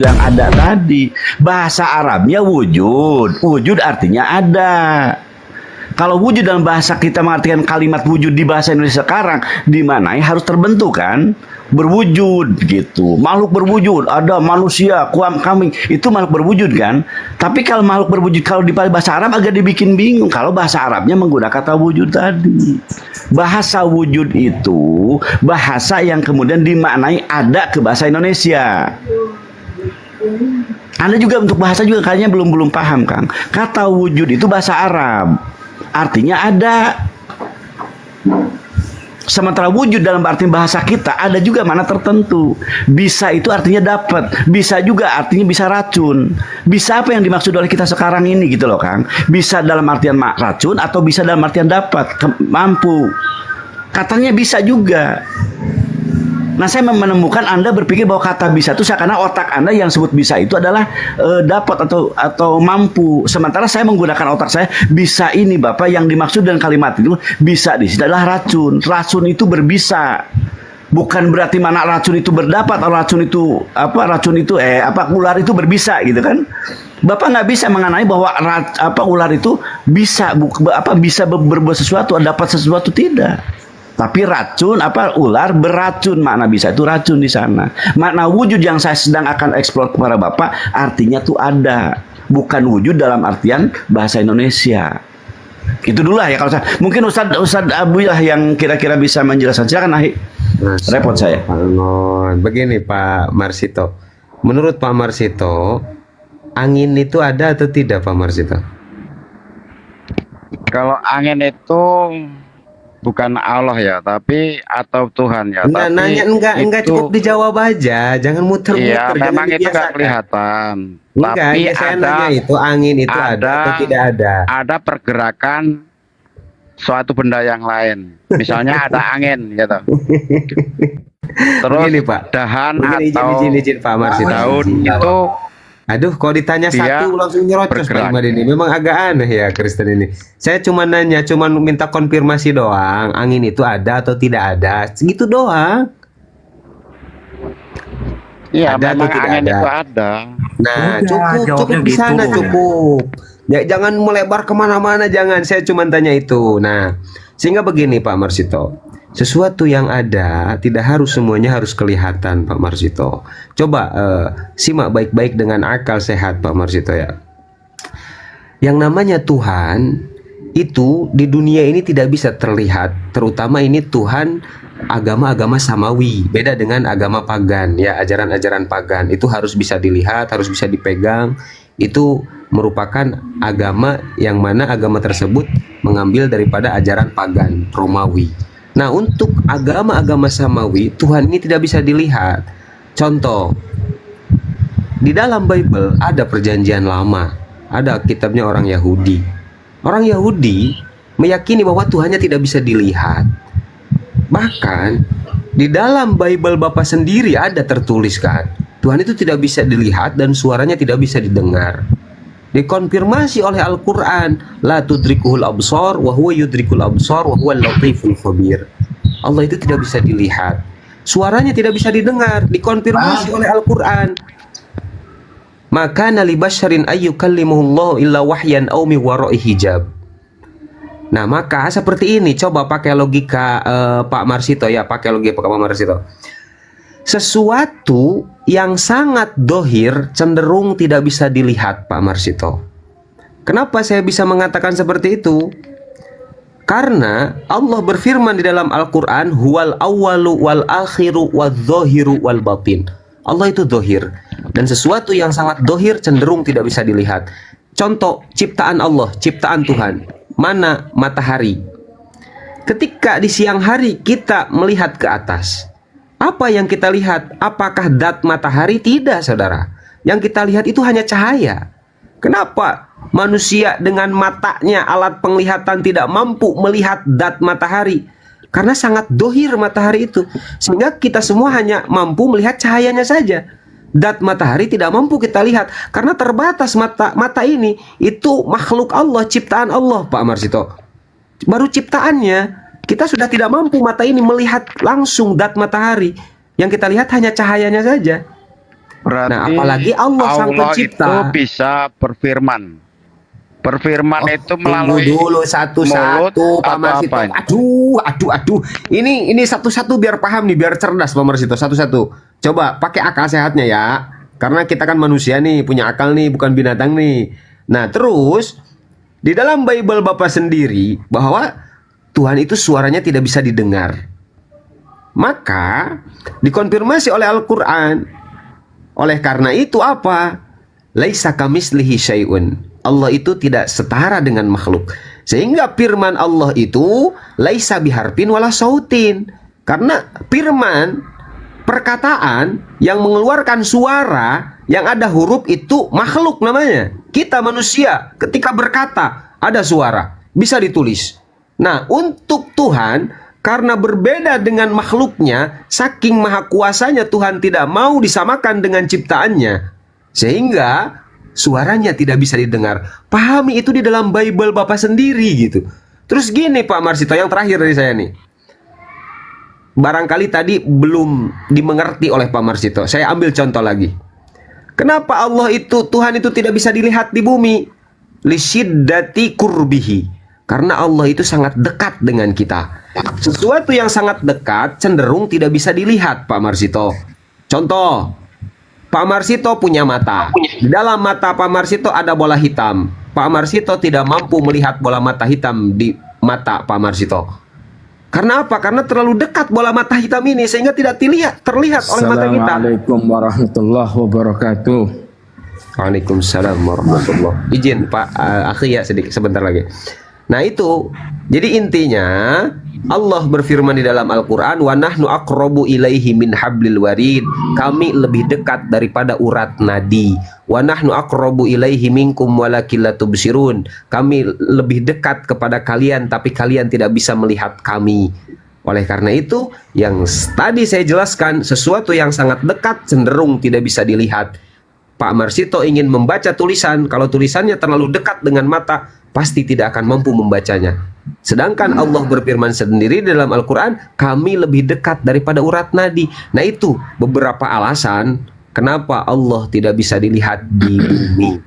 yang ada tadi. Bahasa Arabnya wujud. Wujud artinya ada. Kalau wujud dalam bahasa kita mengartikan kalimat wujud di bahasa Indonesia sekarang, di mana harus terbentuk kan? Berwujud gitu. Makhluk berwujud, ada manusia, kami, itu makhluk berwujud kan? Tapi kalau makhluk berwujud kalau di bahasa Arab agak dibikin bingung kalau bahasa Arabnya menggunakan kata wujud tadi. Bahasa wujud itu bahasa yang kemudian dimaknai ada ke bahasa Indonesia. Anda juga untuk bahasa juga kayaknya belum paham, Kang. Kata wujud itu bahasa Arab. Artinya ada. Sementara wujud dalam arti bahasa kita ada juga mana tertentu. Bisa itu artinya dapat. Bisa juga artinya bisa racun. Bisa apa yang dimaksud oleh kita sekarang ini gitu loh, Kang. Bisa dalam artian racun atau bisa dalam artian dapat. Mampu. Katanya bisa juga. Nah, saya menemukan Anda berpikir bahwa kata bisa itu karena otak Anda yang sebut bisa itu adalah dapat atau mampu. Sementara saya menggunakan otak saya bisa ini Bapak yang dimaksud dengan kalimat itu bisa di sini adalah racun. Racun itu berbisa. Bukan berarti mana racun itu berdapat atau racun itu ular itu berbisa gitu kan. Bapak nggak bisa mengenai bahwa ular itu bisa bisa berbuat sesuatu, dapat sesuatu tidak. Tapi racun ular beracun, makna bisa itu racun di sana. Makna wujud yang saya sedang akan eksplor kepada Bapak artinya tuh ada, bukan wujud dalam artian bahasa Indonesia. Itu dulu lah ya kalau saya. Mungkin Ustadz Abu lah yang kira-kira bisa menjelaskan. Silakan Ahi. Repot saya. Begini Pak Marsito. Menurut Pak Marsito, angin itu ada atau tidak Pak Marsito? Kalau angin itu bukan Allah ya, tapi atau Tuhan ya. Enggak, tapi nanya enggak cukup dijawab aja, jangan muter-muter. Iya, memang itu nggak kelihatan. Enggak, Tapi ya saya nanya itu angin itu ada atau tidak ada? Ada pergerakan suatu benda yang lain. Misalnya ada angin gitu. Terus Begini, Pak. dahan Begini, atau izin Pak Marsito. daun itu Aduh, kalau ditanya dia satu langsung nyerocos Pak bergerak. Imad ini. Memang agak aneh ya Kristen ini. Saya cuma nanya, cuma minta konfirmasi doang. Angin itu ada atau tidak ada? Segitu doang. Iya, Ada atau memang tidak angin ada? itu ada. Nah, Udah, cukup jawabnya di sana gitu. cukup. Ya, jangan melebar kemana-mana, jangan. Saya cuma tanya itu. Nah, sehingga begini Pak Marsito. Sesuatu yang ada tidak harus semuanya harus kelihatan Pak Marsito. Coba simak baik-baik dengan akal sehat Pak Marsito ya. Yang namanya Tuhan itu di dunia ini tidak bisa terlihat. Terutama ini Tuhan agama-agama samawi. Beda dengan agama pagan ya, ajaran-ajaran pagan. Itu harus bisa dilihat, harus bisa dipegang. Itu merupakan agama yang mana agama tersebut mengambil daripada ajaran pagan Romawi. Nah, untuk agama-agama samawi, Tuhan ini tidak bisa dilihat. Contoh, di dalam Bible ada perjanjian lama, ada kitabnya orang Yahudi. Orang Yahudi meyakini bahwa Tuhannya tidak bisa dilihat. Bahkan di dalam Bible Bapak sendiri ada tertuliskan, Tuhan itu tidak bisa dilihat dan suaranya tidak bisa didengar. Dikonfirmasi oleh Al-Quran, la tudrikuhul absar wa huwa yudrikul absar wa huwa latiful khabir. Allah itu tidak bisa dilihat, suaranya tidak bisa didengar. Dikonfirmasi oleh Al-Quran, maka nali basyarin ayyukallimuhullahu illa wahyan aw mi wara'i hijab. Nah, maka seperti ini, coba pakai logika Pak Marsito ya, pakai logika Pak Marsito. Sesuatu yang sangat dohir cenderung tidak bisa dilihat Pak Marsito. Kenapa saya bisa mengatakan seperti itu? Karena Allah berfirman di dalam Al-Quran, huwal awwalu wal akhiru wal zohiru wal batin. Allah itu dohir, dan sesuatu yang sangat dohir cenderung tidak bisa dilihat. Contoh ciptaan Allah, ciptaan Tuhan. Mana matahari? Ketika di siang hari kita melihat ke atas, apa yang kita lihat? Apakah dat matahari? Tidak, saudara. Yang kita lihat itu hanya cahaya. Kenapa manusia dengan matanya, alat penglihatan, tidak mampu melihat dat matahari? Karena sangat dohir matahari itu. Sehingga kita semua hanya mampu melihat cahayanya saja. Dat matahari tidak mampu kita lihat. Karena terbatas mata ini. Itu makhluk Allah, ciptaan Allah Pak Marsito. Baru ciptaannya. Kita sudah tidak mampu mata ini melihat langsung dat matahari. Yang kita lihat hanya cahayanya saja. Berarti Nah, apalagi Allah sang Allah pencipta. itu bisa berfirman. Berfirman itu Tunggu melalui dulu mulut satu-satu Pak atau Marsito. apa ini? Aduh. Ini satu-satu biar paham nih, biar cerdas Pak Marsito. Satu-satu. Coba pakai akal sehatnya ya. Karena kita kan manusia nih, punya akal nih, bukan binatang nih. Nah, terus di dalam Bible Bapak sendiri bahwa Tuhan itu suaranya tidak bisa didengar. Maka dikonfirmasi oleh Al-Qur'an. Oleh karena itu apa? Laisa kamislihi syai'un. Allah itu tidak setara dengan makhluk. Sehingga firman Allah itu laisa biharfin wala sautin. Karena firman, perkataan yang mengeluarkan suara yang ada huruf itu makhluk namanya. Kita manusia ketika berkata ada suara, bisa ditulis. Nah, untuk Tuhan, karena berbeda dengan makhluknya, saking maha kuasanya Tuhan tidak mau disamakan dengan ciptaannya, sehingga suaranya tidak bisa didengar. Pahami itu di dalam Bible Bapak sendiri gitu. Terus gini Pak Marsito, yang terakhir dari saya nih. Barangkali tadi belum dimengerti oleh Pak Marsito. Saya ambil contoh lagi. Kenapa Allah itu, Tuhan itu tidak bisa dilihat di bumi? Lisyiddati kurbihi. Karena Allah itu sangat dekat dengan kita. Sesuatu yang sangat dekat cenderung tidak bisa dilihat, Pak Marsito. Contoh, Pak Marsito punya mata. Di dalam mata Pak Marsito ada bola hitam. Pak Marsito tidak mampu melihat bola mata hitam di mata Pak Marsito. Karena apa? Karena terlalu dekat bola mata hitam ini sehingga tidak terlihat oleh mata kita. Assalamualaikum warahmatullahi wabarakatuh. Waalaikumsalam warahmatullahi wabarakatuh. Izin Pak Akhi ya sedikit sebentar lagi. Nah itu, jadi intinya Allah berfirman di dalam Al-Quran, wa nahnu aqrabu ilaihi min hablil warid. Kami lebih dekat daripada urat nadi. Wa nahnu aqrabu ilaihi minkum walakin la tubsirun. Kami lebih dekat kepada kalian tapi kalian tidak bisa melihat kami. Oleh karena itu, yang tadi saya jelaskan, sesuatu yang sangat dekat cenderung tidak bisa dilihat. Pak Marsito ingin membaca tulisan, kalau tulisannya terlalu dekat dengan mata, pasti tidak akan mampu membacanya. Sedangkan Allah berfirman sendiri dalam Al-Quran, kami lebih dekat daripada urat nadi. Nah itu beberapa alasan kenapa Allah tidak bisa dilihat di bumi.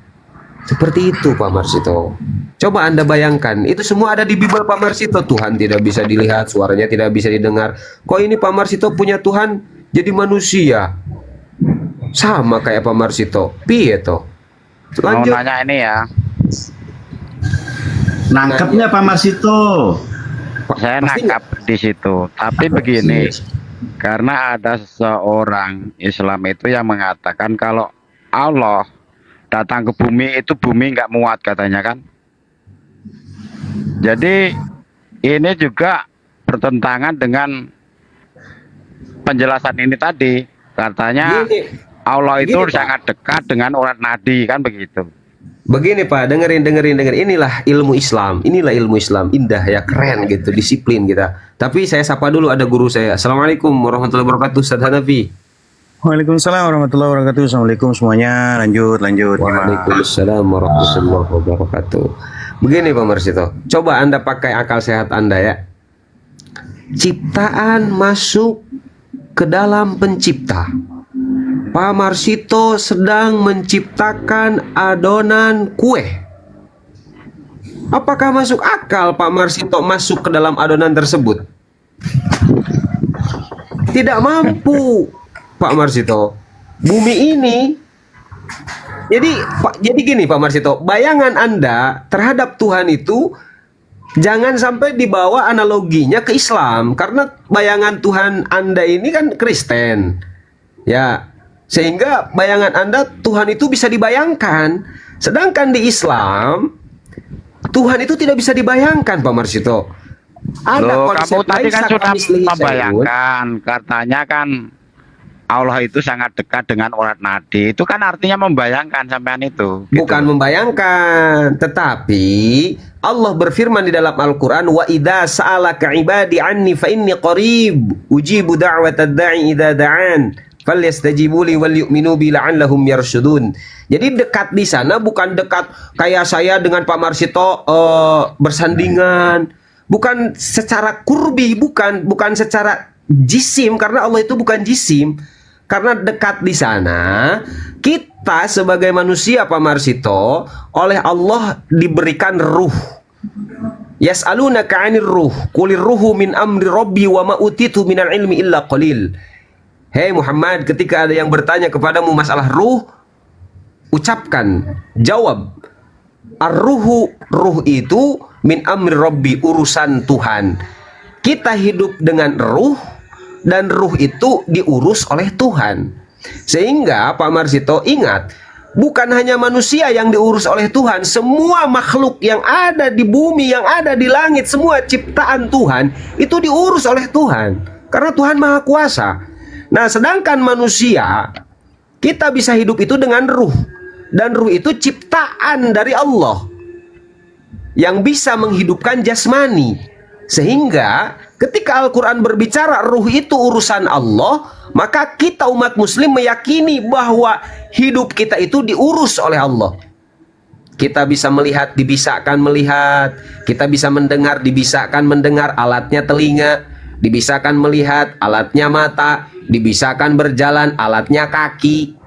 Seperti itu Pak Marsito. Coba Anda bayangkan, itu semua ada di Bible Pak Marsito. Tuhan tidak bisa dilihat, suaranya tidak bisa didengar. Kok ini Pak Marsito punya Tuhan jadi manusia? Sama kayak Pak Marsito. Piye toh? Mau Lanjut. nanya ini ya. Nangkepnya Pak Marsito. Saya Pasti nangkap di situ. Tapi begini, karena ada seorang Islam itu yang mengatakan kalau Allah datang ke bumi itu bumi nggak muat katanya kan. Jadi ini juga bertentangan dengan penjelasan ini tadi. Katanya Gini, Allah itu Begini, Pak. sangat dekat dengan urat nadi kan begitu. Begini Pak, dengerin. Inilah ilmu Islam. Inilah ilmu Islam. Indah ya, keren gitu, disiplin kita. Tapi saya sapa dulu, ada guru saya. Assalamualaikum warahmatullahi wabarakatuh, Ustaz Hanafi. Waalaikumsalam warahmatullahi wabarakatuh. Assalamualaikum semuanya. Lanjut. Gimana? Waalaikumsalam warahmatullahi wabarakatuh. Begini Pak Marsito, coba Anda pakai akal sehat Anda ya. Ciptaan masuk ke dalam pencipta. Pak Marsito sedang menciptakan adonan kue. Apakah masuk akal Pak Marsito masuk ke dalam adonan tersebut? Tidak mampu Pak Marsito. Bumi ini jadi gini Pak Marsito, bayangan Anda terhadap Tuhan itu jangan sampai dibawa analoginya ke Islam, karena bayangan Tuhan Anda ini kan Kristen. Ya, sehingga bayangan Anda Tuhan itu bisa dibayangkan. Sedangkan di Islam Tuhan itu tidak bisa dibayangkan Pak Marsito. Ada Loh, konsep kamu tadi kan laisa sudah kamitslihi syai'un. membayangkan, katanya kan Allah itu sangat dekat dengan urat nadi. Itu kan artinya membayangkan sampean itu. Gitu. Bukan membayangkan, tetapi Allah berfirman di dalam Al-Quran, wa idza sa'alaka ibadi anni fa inni qarib ujibu da'watad da'i idza da'an falyastajibu li wal yu'minu bi la'allahum yarshudun. Jadi dekat di sana bukan dekat kayak saya dengan Pak Marsito bersandingan, bukan secara kurbi, bukan secara jisim, karena Allah itu bukan jisim. karena dekat di sana, kita sebagai manusia Pak Marsito oleh Allah diberikan ruh. Yas'alunaka 'anir ruh, qulir ruhu min amri rabbi wa ma utitu minal ilmi illa qalil. Hei Muhammad, ketika ada yang bertanya kepadamu masalah ruh, ucapkan, jawab, ar-ruhu, ruh itu min amri rabbi, urusan Tuhan. Kita hidup dengan ruh, dan ruh itu diurus oleh Tuhan. Sehingga Pak Marsito ingat, bukan hanya manusia yang diurus oleh Tuhan, semua makhluk yang ada di bumi, yang ada di langit, semua ciptaan Tuhan itu diurus oleh Tuhan. Karena Tuhan Maha Kuasa. Nah, sedangkan manusia, kita bisa hidup itu dengan ruh. Dan ruh itu ciptaan dari Allah yang bisa menghidupkan jasmani. Sehingga ketika Al-Quran berbicara ruh itu urusan Allah, maka kita umat muslim meyakini bahwa hidup kita itu diurus oleh Allah. Kita bisa melihat, dibisakan melihat. Kita bisa mendengar, dibisakan mendengar, alatnya telinga. Dibisakan melihat, alatnya mata. Dibisakan berjalan, alatnya kaki.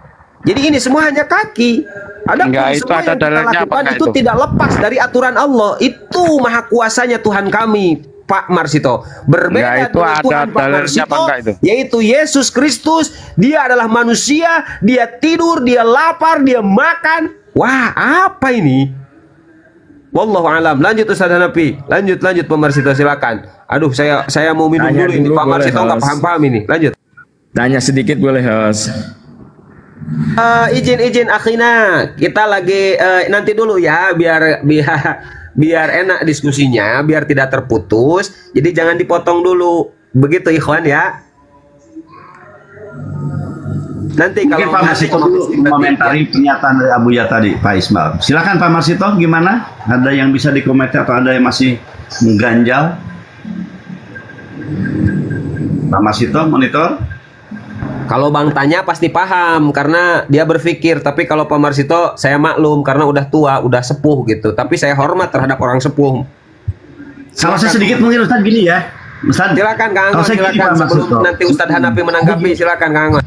Jadi ini semua hanya kaki. Enggak, itu semua ada yang kita dalilnya lakukan apa itu tidak lepas dari aturan Allah. Itu maha kuasanya Tuhan kami, Pak Marsito. Berbeda Enggak, itu dengan ada Tuhan Pak dalilnya Marsito, apa enggak itu? yaitu Yesus Kristus. Dia adalah manusia, dia tidur, dia lapar, dia makan. Wah, apa ini? Wallahu alam. Lanjut Ustaz Hanafi. Lanjut Pak Marsito, silakan. Aduh, saya mau minum Tanya dulu ini. dulu Pak boleh, Marsito nggak Host. paham-paham ini. Lanjut. Tanya sedikit boleh, Host? Izin akhina, kita lagi nanti dulu ya, biar enak diskusinya, biar tidak terputus. Jadi jangan dipotong dulu, begitu ikhwan ya. Nanti Mungkin kalau Pak Marsito dulu mengomentari pernyataan dari Abuya tadi, Pak Ismail. Silakan Pak Marsito, gimana? Ada yang bisa dikomentar atau ada yang masih mengganjal? Pak Marsito, monitor. kalau Bang tanya pasti paham karena dia berpikir, tapi kalau Pak Marsito saya maklum karena udah tua, udah sepuh gitu. Tapi saya hormat terhadap orang sepuh. Kalau saya sedikit mungkin Ustaz gini ya. Ustaz, Silakan Kang kalau Angon, saya gini, silakan Pak sebelum Marsito. nanti Ustadz Hanafi menanggapi, silakan Kang Angon.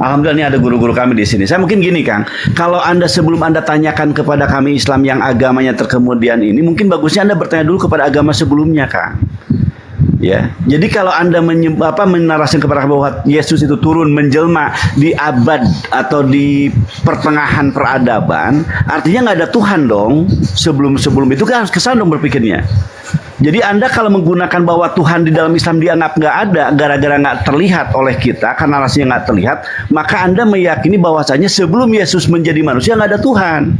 Alhamdulillah ini ada guru-guru kami di sini. Saya mungkin gini Kang, kalau Anda sebelum Anda tanyakan kepada kami Islam yang agamanya terkemudian ini, mungkin bagusnya Anda bertanya dulu kepada agama sebelumnya Kang. Ya, jadi kalau Anda menarasikan kepada bahwa Yesus itu turun menjelma di abad atau di pertengahan peradaban, artinya nggak ada Tuhan dong. Sebelum itu kan harus kesana dong berpikirnya. Jadi Anda kalau menggunakan bahwa Tuhan di dalam Islam dianggap nggak ada gara-gara nggak terlihat oleh kita karena rasanya nggak terlihat, maka Anda meyakini bahwasanya sebelum Yesus menjadi manusia nggak ada Tuhan.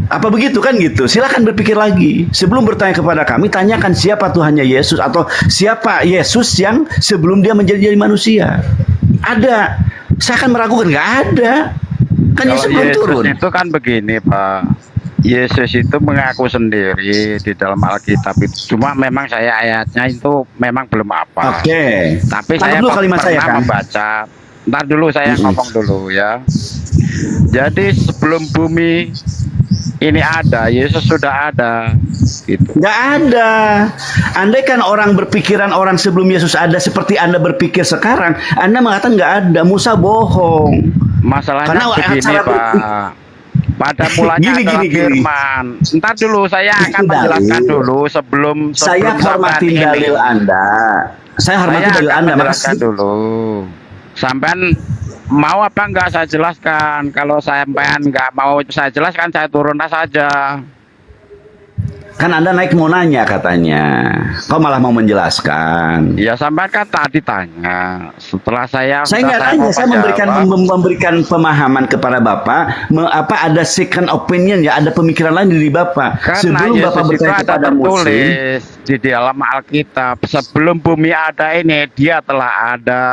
Apa begitu kan gitu? Silakan berpikir lagi. Sebelum bertanya kepada kami, tanyakan siapa Tuhannya Yesus atau siapa Yesus yang sebelum dia menjadi manusia. Ada. Saya akan meragukan nggak ada. Kan Kalau Yesus belum turun. itu kan begini Pak, Yesus itu mengaku sendiri di dalam Alkitab itu. Cuma memang saya ayatnya itu memang belum apa. Oke. Tapi Tangkap saya dulu kalimat saya, pernah Kang. membaca. Ntar dulu saya ngomong dulu ya. Jadi sebelum bumi ini ada, Yesus sudah ada. Gitu. Nggak ada. Andai kan orang berpikiran orang sebelum Yesus ada seperti Anda berpikir sekarang, Anda mengatakan nggak ada. Musa bohong. Masalahnya Karena begini acara Pak. Pada mulanya Gini, adalah gini. firman. Ntar dulu saya akan Itu menjelaskan dalil. dulu sebelum Saya hormatin sampean dalil ini. Anda. Saya hormati dalil akan Anda. menjelaskan Makasih. dulu. Sampean mau apa enggak saya jelaskan? Kalau sampean enggak mau saya jelaskan, saya turun saja. Kan Anda naik mau nanya katanya. Kok malah mau menjelaskan? Ya sampean kan tadi tanya. Setelah saya Saya nggak tanya, mau saya memberikan pemahaman kepada Bapak. Apa ada second opinion ya, ada pemikiran lain dari Bapak. Karena Sebelum Yesus Bapak itu bertanya ada kepada Muslim, tertulis di dalam Alkitab, sebelum bumi ada ini dia telah ada.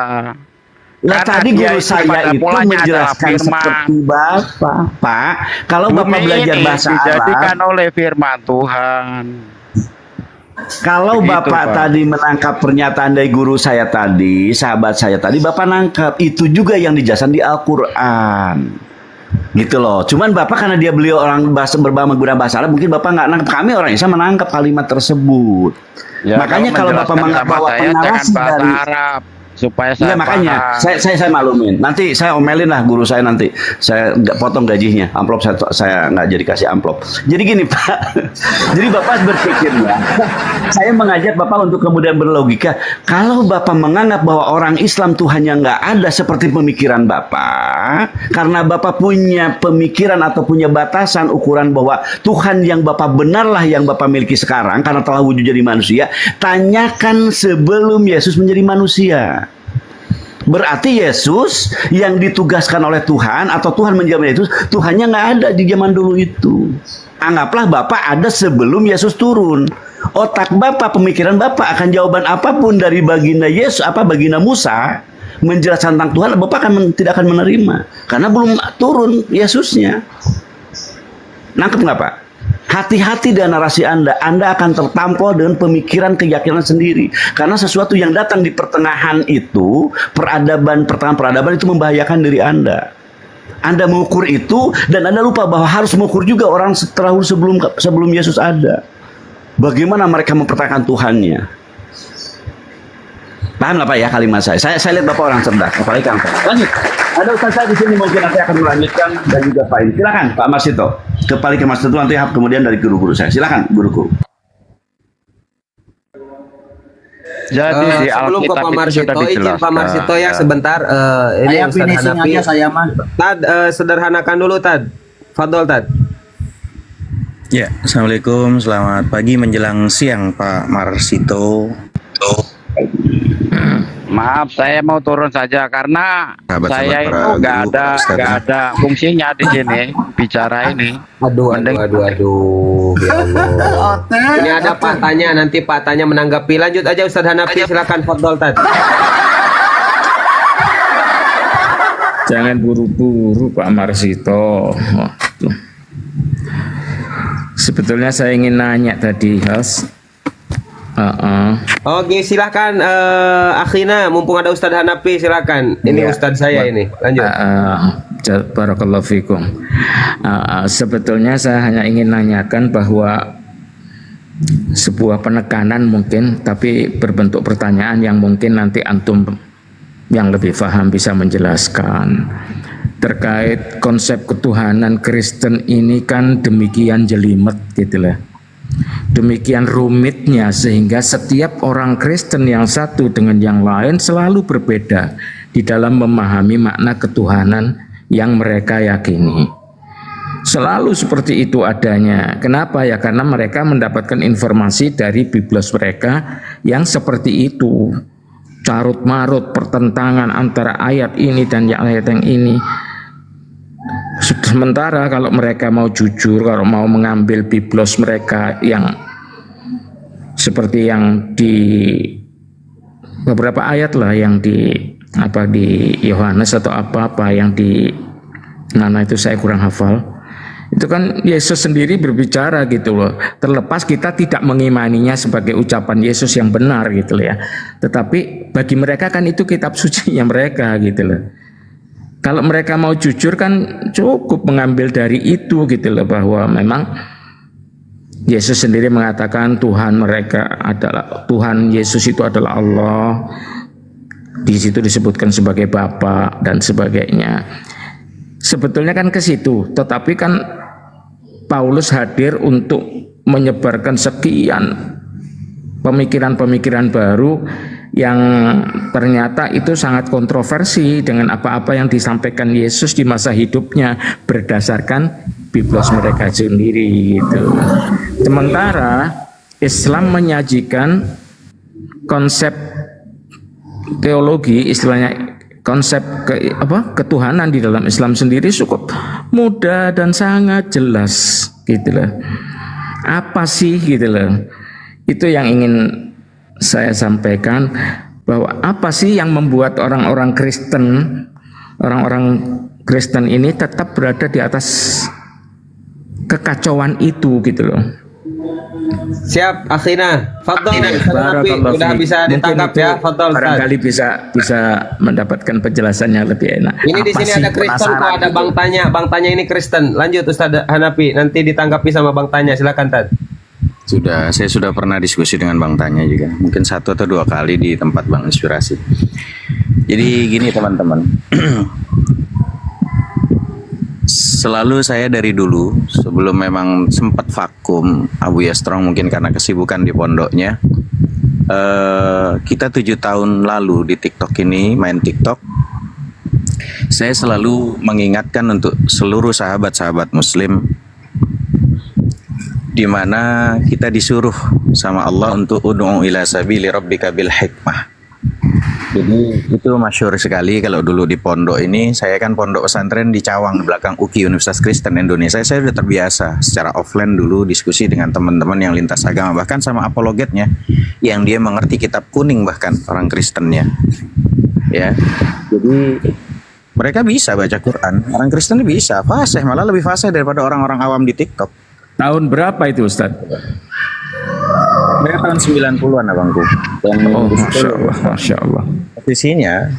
lah Karena tadi dia guru itu saya pada itu mulanya adalah menjelaskan firman. seperti Bapak. Pak, kalau Bapak Bumi belajar ini bahasa dijadikan Arab, oleh firman Tuhan. kalau Begitu, Bapak Pak. tadi menangkap pernyataan dari guru saya tadi, sahabat saya tadi, Bapak nangkap itu juga yang dijelaskan di Al-Quran. Gitu loh. Cuman Bapak karena dia beliau orang bahasa menggunakan bahasa Arab, mungkin Bapak nggak nangkap. Kami orang Indonesia menangkap kalimat tersebut. Ya, Makanya kalau Bapak menjelaskan menganggap sama bahwa saya jangan penarasi bahasa dari Arab. supaya Iya saya makanya paham. saya maklumin. Nanti saya omelin lah guru saya nanti. Saya nggak potong gajinya. Amplop saya nggak jadi kasih amplop. Jadi gini Pak. Jadi Bapak berpikirnya, saya mengajak Bapak untuk kemudian berlogika. Kalau Bapak menganggap bahwa orang Islam Tuhannya nggak ada seperti pemikiran Bapak, karena Bapak punya pemikiran atau punya batasan ukuran bahwa Tuhan yang Bapak benarlah yang Bapak miliki sekarang karena telah wujud jadi manusia, tanyakan sebelum Yesus menjadi manusia. Berarti Yesus yang ditugaskan oleh Tuhan atau Tuhan menjamin Yesus, Tuhannya nggak ada di zaman dulu itu. Anggaplah Bapak ada sebelum Yesus turun. Otak Bapak, pemikiran Bapak akan jawaban apapun dari baginda Yesus, baginda Musa menjelaskan tentang Tuhan, Bapak tidak akan menerima karena belum turun Yesusnya. Nangkep nggak Pak? Hati-hati dengan narasi Anda akan tertampol dengan pemikiran keyakinan sendiri. Karena sesuatu yang datang di pertengahan itu, pertengahan peradaban itu membahayakan diri Anda. Anda mengukur itu dan Anda lupa bahwa harus mengukur juga orang terdahulu sebelum Yesus ada. Bagaimana mereka mempertahankan Tuhannya. Paham nggak Pak ya kalimat saya? Saya lihat Bapak orang cerdas, apalagi Kang. Lanjut. Ada Ustaz saya di sini mungkin nanti akan melanjutkan dan juga Pak ini. Silakan Pak Marsito. Kembali ke Marsito nanti kemudian dari guru-guru saya. Silakan guru-guru. Jadi di sebelum ke Alkitab Pak itu Marsito, sudah izin dijelaskan. Pak Marsito ya sebentar. Ini Saya Ustaz finishing Hanafi. aja saya mah. Tad, sederhanakan dulu Tad. Fadol Tad. Ya, Assalamualaikum, selamat pagi menjelang siang Pak Marsito. Maaf, saya mau turun saja karena Sahabat-sahabat saya para itu nggak guru, ada Ustaz. fungsinya di sini bicara ini. Aduh. Ya Allah. Ini ada Pak Tanya, nanti Pak Tanya menanggapi. Lanjut aja Ustaz Hanafi, silakan Fadol Tad. Jangan buru-buru Pak Marsito. Sebetulnya saya ingin nanya tadi, host. Oke, silakan Akhina, mumpung ada Ustaz Hanafi, silakan. Ini Ya. Ustaz saya ini. Lanjut. Barakallahu fikum. Sebetulnya saya hanya ingin nanyakan bahwa sebuah penekanan mungkin, tapi berbentuk pertanyaan yang mungkin nanti antum yang lebih paham bisa menjelaskan terkait konsep ketuhanan Kristen ini kan demikian jelimet gitu lah. Demikian rumitnya sehingga setiap orang Kristen yang satu dengan yang lain selalu berbeda di dalam memahami makna ketuhanan yang mereka yakini. Selalu seperti itu adanya. Kenapa ya? Karena mereka mendapatkan informasi dari biblos mereka yang seperti itu. Carut marut pertentangan antara ayat ini dan ayat yang ini. Sementara kalau mereka mau jujur, kalau mau mengambil biblos mereka yang seperti yang di beberapa ayat lah yang di Yohanes atau apa yang di mana itu saya kurang hafal. Itu kan Yesus sendiri berbicara gitu loh. Terlepas kita tidak mengimaninya sebagai ucapan Yesus yang benar gitu loh ya. Tetapi bagi mereka kan itu kitab sucinya mereka gitu loh. Kalau mereka mau jujur kan cukup mengambil dari itu gitu loh, bahwa memang Yesus sendiri mengatakan Tuhan Yesus itu adalah Allah. Di situ disebutkan sebagai Bapa dan sebagainya. Sebetulnya kan ke situ, tetapi kan Paulus hadir untuk menyebarkan sekian pemikiran-pemikiran baru yang ternyata itu sangat kontroversi dengan apa-apa yang disampaikan Yesus di masa hidupnya berdasarkan biblos mereka sendiri gitu. Sementara Islam menyajikan konsep teologi, istilahnya konsep ketuhanan di dalam Islam sendiri cukup mudah dan sangat jelas gitu loh. Apa sih gitu loh. Itu yang ingin saya sampaikan, bahwa apa sih yang membuat orang-orang Kristen ini tetap berada di atas kekacauan itu gitu loh. Siap, Akhina. Fadol, tapi Barakallahu udah fiik. bisa Mungkin ditangkap itu ya, Fadol. barangkali bisa mendapatkan penjelasannya lebih enak. Ini di Apa sini sih ada Kristen kok, penasaran ada itu? Bang Tanya ini Kristen. Lanjut Ustaz Hanafi, nanti ditangkapi sama Bang Tanya. Silakan Tad. Saya sudah pernah diskusi dengan Bang Tanya juga. Mungkin 1 atau 2 kali di tempat Bang Inspirasi. Jadi gini teman-teman, selalu saya dari dulu sebelum memang sempat vakum Abu Yastrong mungkin karena kesibukan di pondoknya, kita 7 tahun lalu di TikTok ini main TikTok, saya selalu mengingatkan untuk seluruh sahabat-sahabat Muslim, di mana kita disuruh sama Allah untuk ud'u ila sabili rabbika bil hikmah. Jadi itu masyhur sekali kalau dulu di pondok ini, saya kan pondok pesantren di Cawang di belakang UKI Universitas Kristen Indonesia. Saya sudah terbiasa secara offline dulu diskusi dengan teman-teman yang lintas agama, bahkan sama apologetnya yang dia mengerti kitab kuning, bahkan orang Kristennya. Ya. Jadi mereka bisa baca Quran, orang Kristen bisa fasih, malah lebih fasih daripada orang-orang awam di TikTok. Tahun berapa itu Ustaz? Mereka tahun 90-an abangku. Dan Oh, Masya Allah, Masya Allah. posisinya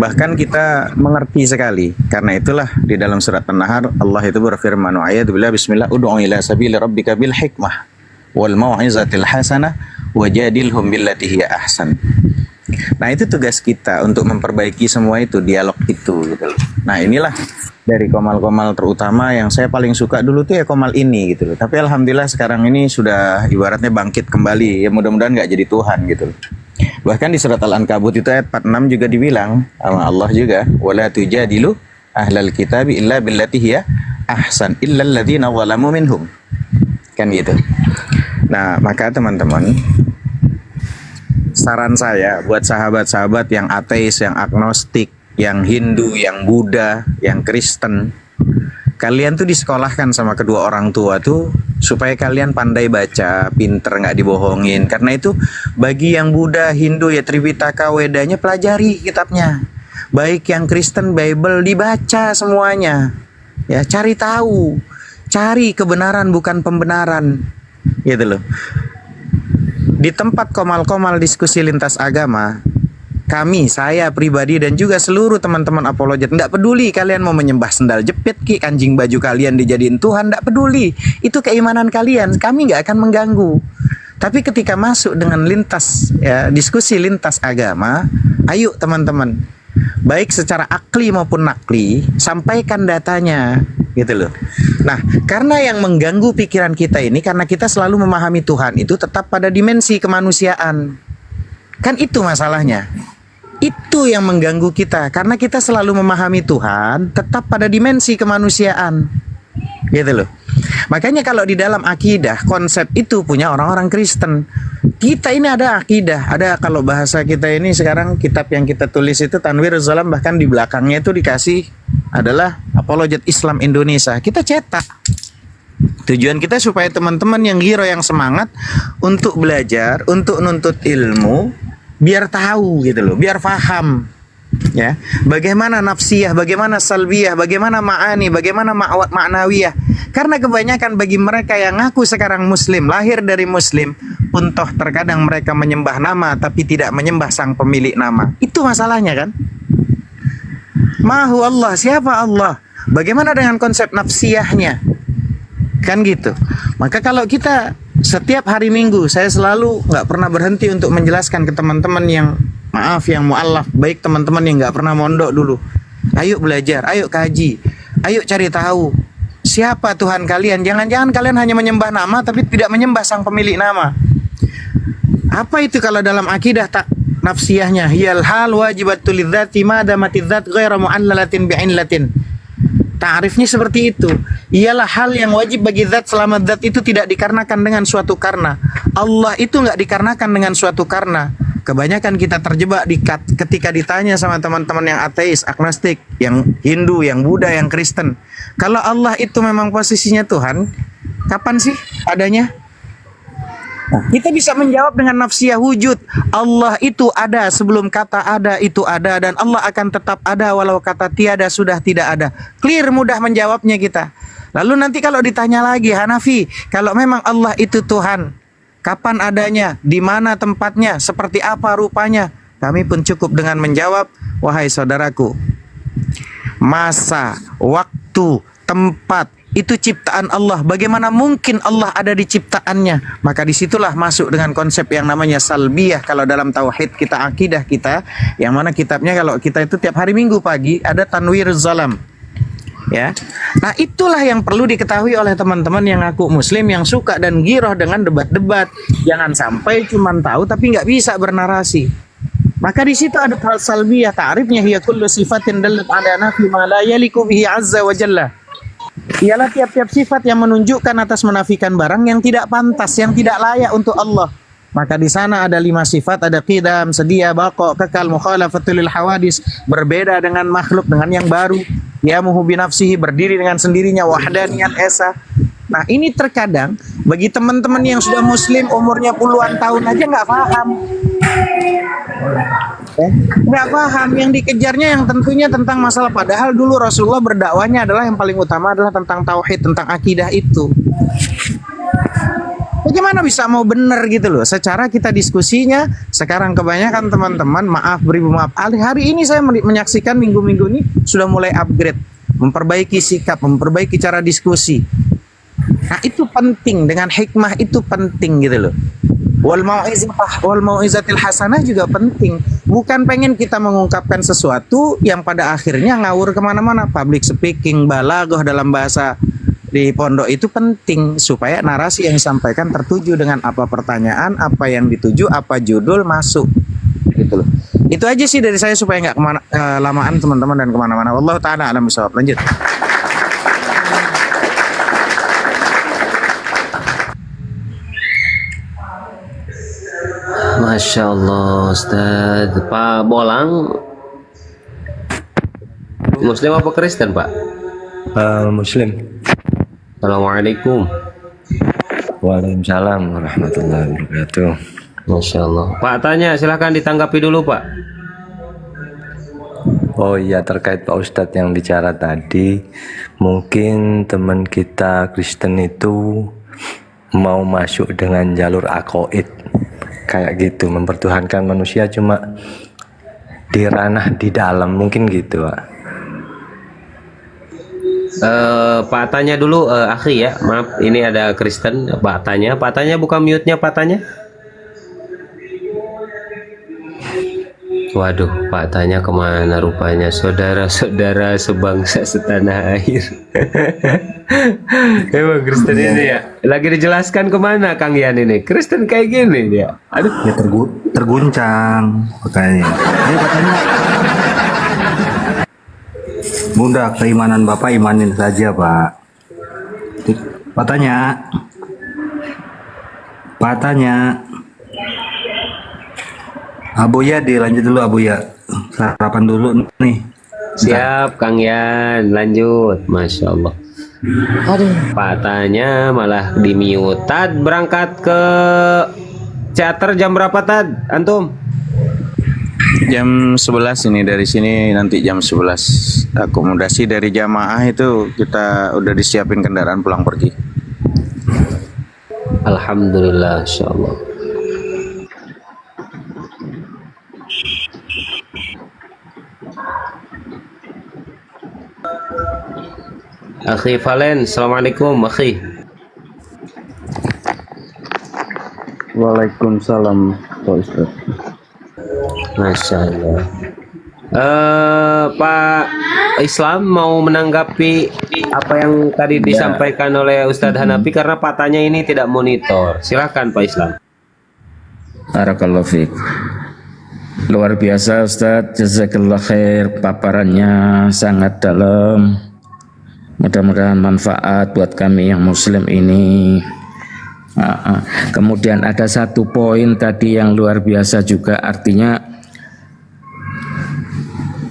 bahkan kita mengerti sekali. Karena itulah di dalam surat An-Nahl Allah itu berfirman, "A'udzubillahi bismillah ud'u ila sabili rabbika bil hikmah wal mau'izatil hasanah wajadilhum billati hiya ahsan." Nah, itu tugas kita untuk memperbaiki semua itu, dialog itu gitu loh. Nah, inilah dari komal-komal terutama yang saya paling suka dulu tuh ya komal ini gitu loh. Tapi alhamdulillah sekarang ini sudah ibaratnya bangkit kembali. Ya mudah-mudahan nggak jadi Tuhan gitu loh. Bahkan di surat Al-Ankabut itu ayat 46 juga dibilang sama Allah juga, wala tujadilu ahlal kitabi illa billati hiya ahsan illal ladzina zalamu minhum. Kan gitu. Nah, maka teman-teman, saran saya buat sahabat-sahabat yang ateis, yang agnostik, yang Hindu, yang Buddha, yang Kristen, kalian tuh disekolahkan sama kedua orang tua tuh supaya kalian pandai baca, pinter, nggak dibohongin. Karena itu bagi yang Buddha, Hindu ya Tripitaka, Wedanya pelajari kitabnya. Baik yang Kristen, Bible dibaca semuanya. Ya, cari tahu, cari kebenaran bukan pembenaran, gitu loh. Di tempat komal-komal diskusi lintas agama, kami, saya pribadi dan juga seluruh teman-teman apologet, tidak peduli kalian mau menyembah sendal jepit ki, anjing baju kalian dijadiin Tuhan, tidak peduli, itu keimanan kalian, kami nggak akan mengganggu. Tapi ketika masuk dengan lintas ya, diskusi lintas agama, ayo teman-teman, baik secara akli maupun nakli, sampaikan datanya, gitu loh. Nah, karena yang mengganggu pikiran kita ini, karena kita selalu memahami Tuhan itu tetap pada dimensi kemanusiaan, kan itu masalahnya. Itu yang mengganggu kita, karena kita selalu memahami Tuhan tetap pada dimensi kemanusiaan, gitu loh. Makanya kalau di dalam akidah, konsep itu punya orang-orang Kristen. Kita ini ada akidah, ada, kalau bahasa kita ini sekarang kitab yang kita tulis itu Tanwiruz Zalam, bahkan di belakangnya itu dikasih adalah Apologet Islam Indonesia. Kita cetak. Tujuan kita supaya teman-teman yang giro, yang semangat untuk belajar, untuk nuntut ilmu, biar tahu gitu loh, biar paham ya, bagaimana nafsiyah, bagaimana salbiyah, bagaimana ma'ani, bagaimana ma'nawiyah. Karena kebanyakan bagi mereka yang ngaku sekarang muslim, lahir dari muslim, pun toh terkadang mereka menyembah nama tapi tidak menyembah sang pemilik nama. Itu masalahnya kan. Mahu Allah, siapa Allah? Bagaimana dengan konsep nafsiyahnya? Kan gitu. Maka kalau kita setiap hari Minggu, saya selalu nggak pernah berhenti untuk menjelaskan ke teman-teman yang maaf, yang mu'alaf, baik teman-teman yang nggak pernah mondok dulu. Ayo belajar, ayo kaji, ayo cari tahu siapa Tuhan kalian. Jangan-jangan kalian hanya menyembah nama tapi tidak menyembah sang pemilik nama. Apa itu kalau dalam akidah tak nafsiyahnya? Hiyal hal wajibatul lidzati ma damatidz dzat ghairu mu'allalatin bi'illatin. Ta'rifnya seperti itu. Ialah hal yang wajib bagi zat selama zat itu tidak dikarenakan dengan suatu karena. Allah itu nggak dikarenakan dengan suatu karena. Kebanyakan kita terjebak ketika ditanya sama teman-teman yang ateis, agnostik, yang Hindu, yang Buddha, yang Kristen. Kalau Allah itu memang posisinya Tuhan, kapan sih adanya? Kita bisa menjawab dengan nafsiyah wujud. Allah itu ada sebelum kata ada itu ada, dan Allah akan tetap ada walau kata tiada sudah tidak ada. Clear, mudah menjawabnya kita. Lalu nanti kalau ditanya lagi, Hanafi, kalau memang Allah itu Tuhan, kapan adanya, di mana tempatnya, seperti apa rupanya? Kami pun cukup dengan menjawab, wahai saudaraku, masa, waktu, tempat, itu ciptaan Allah. Bagaimana mungkin Allah ada di ciptaannya? Maka disitulah masuk dengan konsep yang namanya salbiyah. Kalau dalam tauhid kita, akidah kita, yang mana kitabnya kalau kita itu tiap hari Minggu pagi ada Tanwir Zalam. Ya, nah itulah yang perlu diketahui oleh teman-teman yang ngaku Muslim, yang suka dan giroh dengan debat-debat. Jangan sampai cuman tahu tapi nggak bisa bernarasi. Maka di situ ada hal salbiyah. Ta'rifnya hiya kullu sifatin dallat ala nafi ma la yaliku bihi azza wa jalla. Ialah tiap-tiap sifat yang menunjukkan atas menafikan barang yang tidak pantas, yang tidak layak untuk Allah. Maka di sana ada 5 sifat, ada qidam, sedia, baqa, kekal, mukhalafatul lil hawadis, berbeda dengan makhluk, dengan yang baru. Yamuhu bi nafsihi, berdiri dengan sendirinya, wahdaniyat esa. Nah, ini terkadang bagi teman-teman yang sudah Muslim umurnya puluhan tahun aja nggak paham. Nggak paham, yang dikejarnya yang tentunya tentang masalah, padahal dulu Rasulullah berdakwahnya adalah yang paling utama adalah tentang tauhid, tentang akidah itu. Bagaimana bisa mau benar gitu loh? Secara kita diskusinya sekarang kebanyakan teman-teman, maaf beribu maaf, hari ini saya menyaksikan minggu-minggu ini sudah mulai upgrade, memperbaiki sikap, memperbaiki cara diskusi. Nah itu penting, dengan hikmah itu penting gitu loh. Wal mau'izatil hasanah juga penting. Bukan pengen kita mengungkapkan sesuatu yang pada akhirnya ngawur kemana-mana. Public speaking, balaghah dalam bahasa di pondok itu penting supaya narasi yang disampaikan tertuju dengan apa pertanyaan, apa yang dituju, apa judul masuk gitu loh. Itu aja sih dari saya supaya nggak kelamaan teman-teman dan kemana-mana. Wallahu ta'ala alam bishawab. Lanjut. Masya Allah, Ustaz. Pak Bolang Muslim apa Kristen, Pak? Muslim. Assalamualaikum. Waalaikumsalam warahmatullahi wabarakatuh. Masya Allah. Pak tanya, silahkan ditanggapi dulu, Pak. Oh iya, terkait Pak Ustadz yang bicara tadi, mungkin teman kita Kristen itu mau masuk dengan jalur aqaid kayak gitu, mempertuhankan manusia cuma di ranah di dalam, mungkin gitu, Pak. Pak tanya dulu, akhi ya, maaf ini ada Kristen. Pak tanya buka mute-nya, Pak tanya. Waduh, Pak tanya kemana rupanya? Saudara-saudara sebangsa setanah air. Emang Kristen ini ya. Lagi dijelaskan kemana Kang Yan ini? Kristen kayak gini dia. Aduh, Ya terguncang makanya. Ayo katanya, Bunda, keimanan Bapak imanin saja, Pak. Pak tanya. Abuya dilanjut dulu, Abuya. Sarapan dulu nih. siap Kang Yan, lanjut. Masya Allah. Aduh, Pak tanya malah di mute. Tad berangkat ke teater jam berapa, Tad? Antum? Jam 11 ini, dari sini nanti jam 11. Akomodasi dari jamaah itu kita udah disiapin kendaraan pulang pergi. Alhamdulillah, Insya Allah. Akhi Valen, Assalamualaikum, akhi. Waalaikumsalam Pak Ustaz. Masya Allah. Pak Islam mau menanggapi apa yang tadi disampaikan oleh Ustadz Hanafi, karena patanya ini tidak monitor. Silahkan Pak Islam. Barakallahu fiik. Luar biasa Ustadz, jazakallah khair, paparannya sangat dalam. Mudah-mudahan manfaat buat kami yang Muslim ini. Kemudian ada satu poin tadi yang luar biasa juga, artinya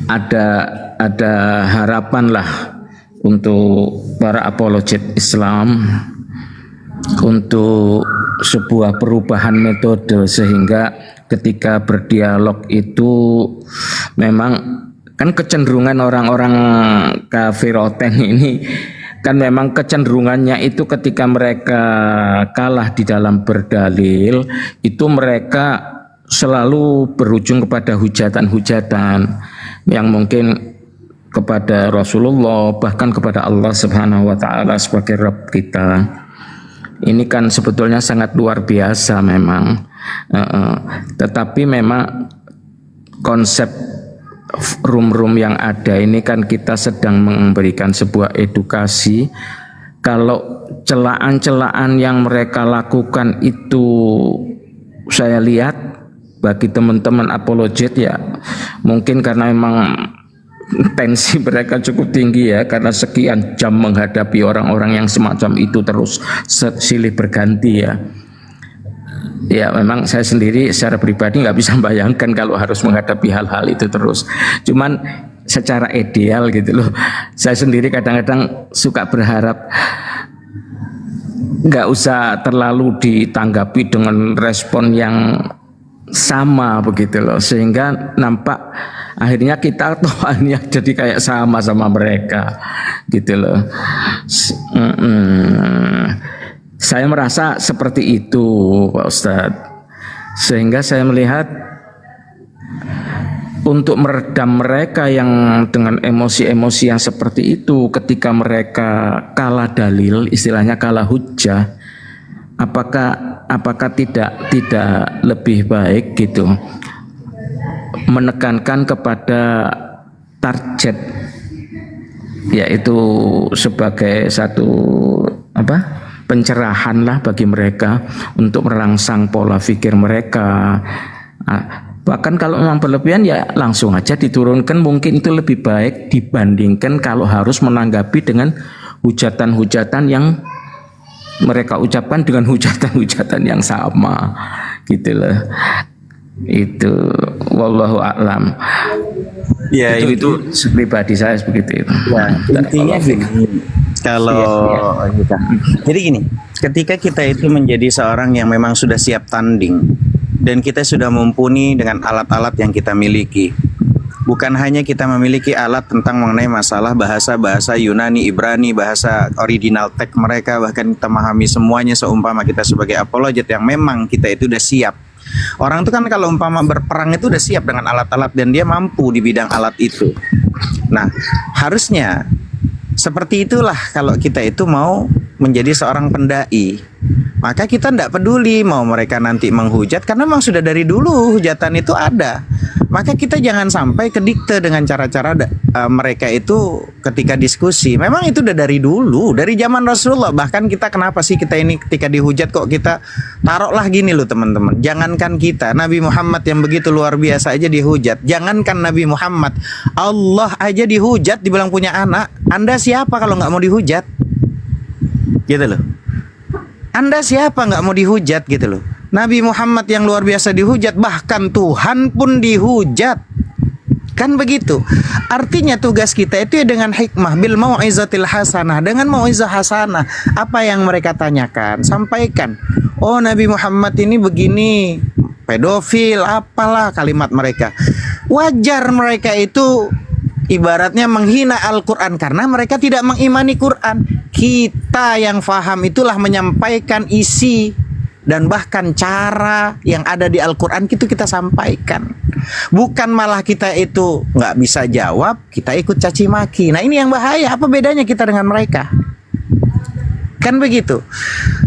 ada harapan lah untuk para apologet Islam untuk sebuah perubahan metode, sehingga ketika berdialog itu memang kan kecenderungan orang-orang kafiroten ini kan memang kecenderungannya itu ketika mereka kalah di dalam berdalil itu mereka selalu berujung kepada hujatan-hujatan yang mungkin kepada Rasulullah, bahkan kepada Allah Subhanahu wa taala sebagai Rabb kita. Ini kan sebetulnya sangat luar biasa memang. Tetapi memang konsep room-room yang ada ini kan kita sedang memberikan sebuah edukasi. Kalau celaan-celaan yang mereka lakukan itu saya lihat bagi teman-teman apologet ya, mungkin karena memang tensi mereka cukup tinggi ya, karena sekian jam menghadapi orang-orang yang semacam itu terus silih berganti ya. Ya memang saya sendiri secara pribadi nggak bisa bayangkan kalau harus menghadapi hal-hal itu terus. Cuman secara ideal gitu loh, saya sendiri kadang-kadang suka berharap nggak usah terlalu ditanggapi dengan respon yang sama begitu loh, sehingga nampak akhirnya kita tohannya jadi kayak sama mereka gitu loh. Saya merasa seperti itu Pak Ustadz, sehingga saya melihat untuk meredam mereka yang dengan emosi-emosi yang seperti itu ketika mereka kalah dalil, istilahnya kalah hujjah, apakah tidak lebih baik gitu menekankan kepada target, yaitu sebagai satu pencerahan lah bagi mereka untuk merangsang pola pikir mereka. Bahkan kalau memang berlebihan ya langsung aja diturunkan, mungkin itu lebih baik dibandingkan kalau harus menanggapi dengan hujatan-hujatan yang mereka ucapkan dengan hujatan-hujatan yang sama gitu loh. Itu wallahu a'lam. Ya itu pribadi saya begitu itu. Ya, intinya gini, kalau jadi gini, ketika kita itu menjadi seorang yang memang sudah siap tanding dan kita sudah mumpuni dengan alat-alat yang kita miliki. Bukan hanya kita memiliki alat tentang mengenai masalah bahasa-bahasa Yunani, Ibrani, bahasa original teks mereka, bahkan kita memahami semuanya seumpama kita sebagai apologet yang memang kita itu udah siap. Orang itu kan kalau umpama berperang itu udah siap dengan alat-alat dan dia mampu di bidang alat itu. Nah, harusnya seperti itulah kalau kita itu mau menjadi seorang pendai. Maka kita tidak peduli mau mereka nanti menghujat, karena memang sudah dari dulu hujatan itu ada. Maka kita jangan sampai kedikte dengan cara-cara mereka itu ketika diskusi. Memang itu udah dari dulu, dari zaman Rasulullah. Bahkan kita kenapa sih kita ini ketika dihujat kok kita taruhlah gini loh teman-teman. Jangankan kita, Nabi Muhammad yang begitu luar biasa aja dihujat. Jangankan Nabi Muhammad, Allah aja dihujat, dibilang punya anak. Anda siapa kalau nggak mau dihujat? Gitu loh. Anda siapa nggak mau dihujat gitu loh. Nabi Muhammad yang luar biasa dihujat, bahkan Tuhan pun dihujat. Kan begitu. Artinya tugas kita itu ya dengan hikmah, bil mau'izatil hasanah, dengan mau'izah hasanah. Apa yang mereka tanyakan, sampaikan. Oh, Nabi Muhammad ini begini, pedofil, apalah kalimat mereka. Wajar mereka itu ibaratnya menghina Al-Quran karena mereka tidak mengimani Quran. Kita yang faham itulah menyampaikan isi dan bahkan cara yang ada di Al-Quran itu kita sampaikan. Bukan malah kita itu nggak bisa jawab, kita ikut caci maki. Nah ini yang bahaya. Apa bedanya kita dengan mereka? Kan begitu.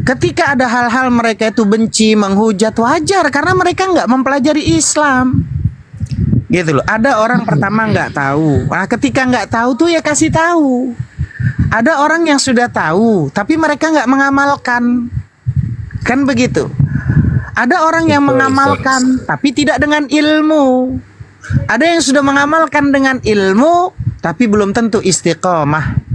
Ketika ada hal-hal mereka itu benci, menghujat, wajar karena mereka nggak mempelajari Islam. Gitu loh. Ada orang pertama nggak tahu. Nah ketika nggak tahu tuh ya kasih tahu. Ada orang yang sudah tahu tapi mereka nggak mengamalkan. Kan begitu. Ada orang yang mengamalkan tapi tidak dengan ilmu. Ada yang sudah mengamalkan dengan ilmu tapi belum tentu istiqomah.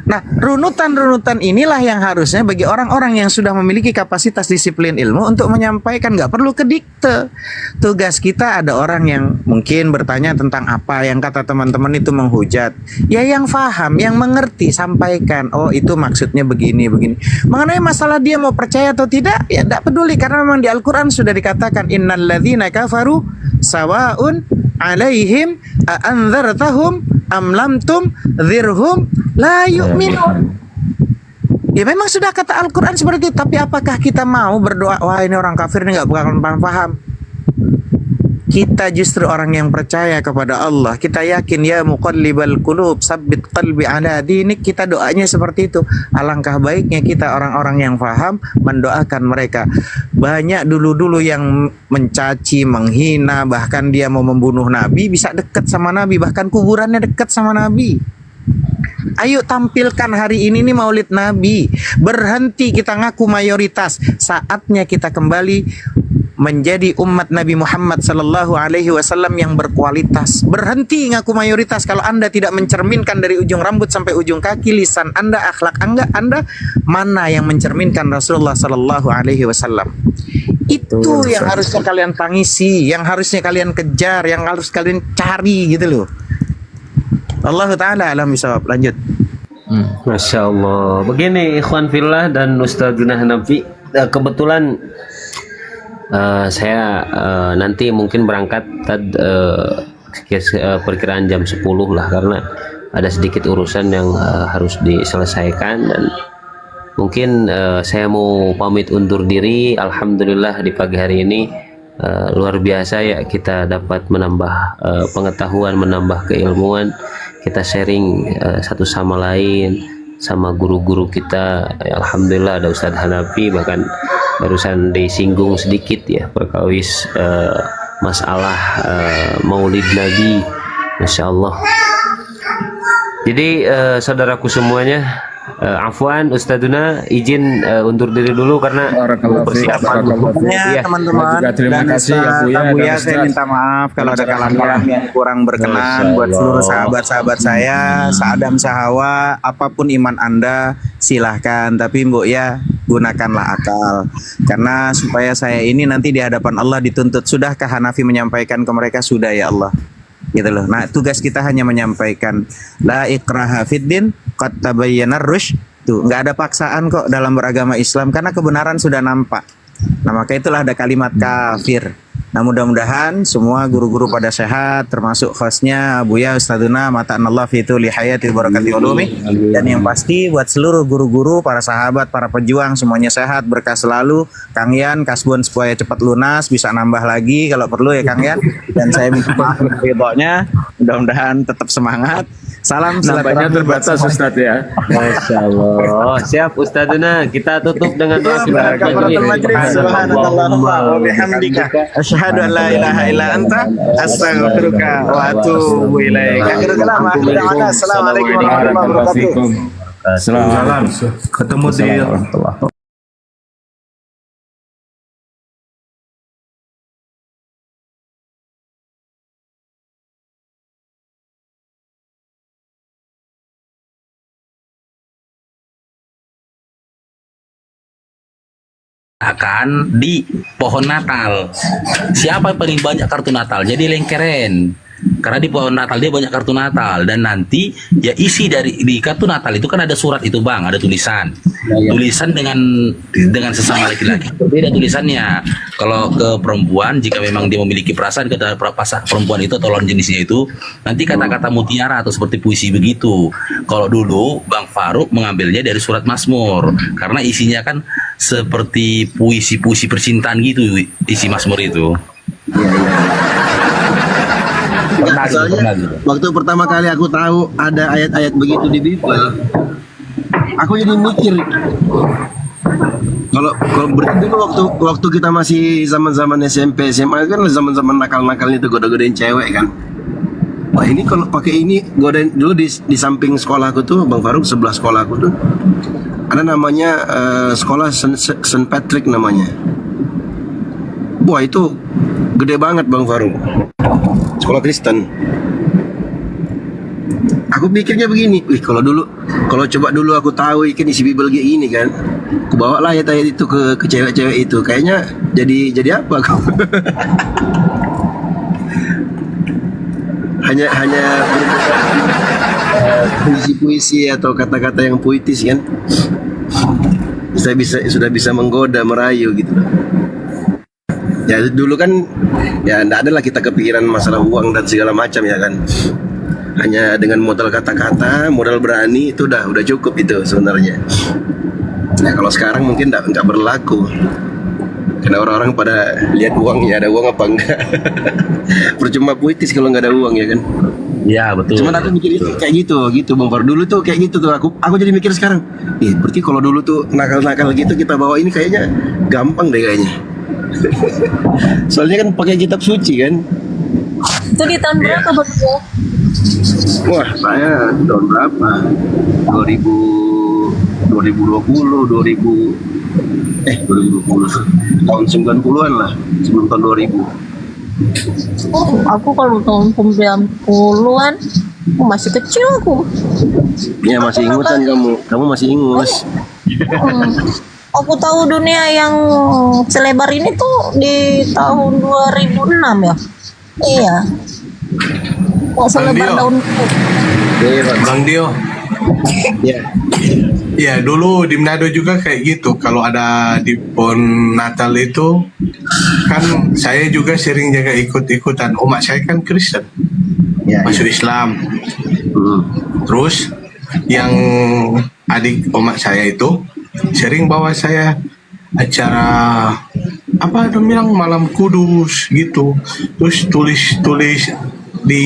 Nah, runutan-runutan inilah yang harusnya bagi orang-orang yang sudah memiliki kapasitas disiplin ilmu untuk menyampaikan, nggak perlu kedikte. Tugas kita ada orang yang mungkin bertanya tentang apa yang kata teman-teman itu menghujat. Ya yang faham, yang mengerti, sampaikan. Oh itu maksudnya begini. Mengenai masalah dia mau percaya atau tidak, ya tidak peduli. Karena memang di Al-Quran sudah dikatakan, Innal ladzina kafaru sawa'un alaihim a'anzartahum am lam tunzirhum la yu'minun. Ya memang sudah kata Al-Quran seperti itu. Tapi apakah kita mau berdoa, wah ini orang kafir ini gak bakal paham? Kita justru orang yang percaya kepada Allah. Kita yakin ya muqallibal qulub sabbit qalbi ala dinik. Kita doanya seperti itu. Alangkah baiknya kita orang-orang yang faham mendoakan mereka. Banyak dulu-dulu yang mencaci, menghina, bahkan dia mau membunuh Nabi, bisa dekat sama Nabi, bahkan kuburannya dekat sama Nabi. Ayo tampilkan hari ini nih Maulid Nabi. Berhenti kita ngaku mayoritas. Saatnya kita kembali menjadi umat Nabi Muhammad sallallahu alaihi wasallam yang berkualitas. Berhenti ngaku mayoritas. Kalau Anda tidak mencerminkan dari ujung rambut sampai ujung kaki, lisan Anda, akhlak Anda mana yang mencerminkan Rasulullah sallallahu alaihi wasallam? Itu yang harusnya kalian tangisi, yang harusnya kalian kejar, yang harus kalian cari gitu loh. Allah taala alam bisawab. Lanjut. Masya Allah. Begini ikhwan fillah dan Ustadzuna Hanafi, kebetulan saya nanti mungkin berangkat perkiraan jam 10 lah, karena ada sedikit urusan yang harus diselesaikan, dan mungkin saya mau pamit undur diri. Alhamdulillah di pagi hari ini luar biasa ya, kita dapat menambah pengetahuan, menambah keilmuan, kita sharing satu sama lain sama guru-guru kita. Alhamdulillah ada Ustadz Hanafi, bahkan barusan disinggung sedikit ya perkawis masalah Maulid Nabi, Masya Allah. Jadi saudaraku semuanya, afwan Ustadzuna, izin undur diri dulu karena persiapan. Ya, teman-teman. Terima Dan kasih ya Bu ya. Abu dan ya, saya Ustaz. minta maaf kalau ada kalangan yang kurang berkenan. Buat seluruh sahabat-sahabat saya, Sa'adam Sahawa, apapun iman Anda silahkan, tapi Mbok ya gunakanlah akal, karena supaya saya ini nanti di hadapan Allah dituntut. Sudahkah Hanafi menyampaikan ke mereka? Sudah ya Allah, gitu loh. Nah, tugas kita hanya menyampaikan la ikraha fiddin qad tabayyana rusyd. Tuh, nggak ada paksaan kok dalam beragama Islam, karena kebenaran sudah nampak. Nah, maka itulah ada kalimat kafir. Nah, mudah-mudahan semua guru-guru pada sehat, termasuk hostnya Buya Ustadzuna mata'anallah fitu lihayati barakati ulumi. Dan yang pasti buat seluruh guru-guru, para sahabat, para pejuang, semuanya sehat, berkah selalu. Kang Yan, kasbon supaya cepat lunas, bisa nambah lagi kalau perlu ya Kang Yan. Dan saya minta maaf ridhonya, mudah-mudahan tetap semangat. Salam Nampaknya terbatas Ustadz ya. Masya Allah. Siap Ustadzuna, kita tutup dengan doa Kafaratul majlis. Subhanallahumma wa bihamdika asyhadu an la ilaha illa anta astaghfiruka wa atubu ilaik. Akhirul kalam, assalamualaikum warahmatullahi wabarakatuh. Salam. Ketemu di akan di pohon Natal. Siapa yang paling banyak kartu Natal? Jadi lengkeren. Karena di pohon Natal dia banyak kartu Natal, dan nanti ya isi dari di kartu Natal itu kan ada surat itu Bang, ada tulisan. Tulisan dengan sesama laki-laki. Beda tulisannya. Kalau ke perempuan, jika memang dia memiliki perasaan kepada pasang perempuan itu atau lawan jenisnya itu, nanti kata-kata mutiara atau seperti puisi begitu. Kalau dulu Bang Faruk mengambilnya dari surat Mazmur, karena isinya kan seperti puisi-puisi percintaan gitu isi Mazmur itu. Soalnya waktu pertama kali aku tahu ada ayat-ayat begitu di Bible, aku jadi mikir, kalau berarti dulu waktu kita masih zaman-zaman SMP SMA kan zaman-zaman nakal-nakalnya itu goda-godain cewek kan. Wah, ini kalau pakai ini godain dulu di samping sekolahku tuh Bang Faruk, sebelah sekolahku tuh ada namanya sekolah St. Patrick namanya. Wah, itu gede banget Bang Faruk. Sekolah Kristen. Aku mikirnya begini, kalau coba dulu aku tahu ikan isi Bible kayak gini kan, aku bawa lah ayat-ayat itu ke cewek-cewek itu, kayaknya jadi apa kau? hanya puisi-puisi atau kata-kata yang puitis kan, sudah bisa menggoda, merayu gitu. Ya dulu kan ya enggak ada lah kita kepikiran masalah uang dan segala macam ya kan. Hanya dengan modal kata-kata, modal berani itu udah cukup itu sebenarnya. Nah, kalau sekarang mungkin enggak berlaku. Karena orang-orang pada lihat uangnya, ada uang apa enggak. Percuma puitis kalau nggak ada uang ya kan. Ya betul. Cuman aku mikir itu kayak gitu Bang Far. Dulu tuh kayak gitu tuh aku jadi mikir sekarang. Berarti kalau dulu tuh nakal-nakal gitu kita bawa ini kayaknya gampang deh kayaknya. Soalnya kan pakai kitab suci kan. Itu di tahun berapa Bang Jo? Wah, saya tahun berapa? 2020, 2020 tahun 90-an lah, sebelum tahun 2000. Oh, aku kalau tahun 90-an masih kecil aku. Ya masih ingusan kamu masih ingus. Aku tahu dunia yang selebar ini tuh di tahun 2006 ya. Iya. Kok selebar Dio. daun. Bang Dio. Ya. Ya dulu di Manado juga kayak gitu. Kalau ada di pohon Natal itu kan saya juga sering jaga ikut-ikutan. Umat saya kan Kristen, masuk Islam. Terus yang adik umat saya itu sering bawa saya acara apa bilang malam kudus gitu. Terus tulis di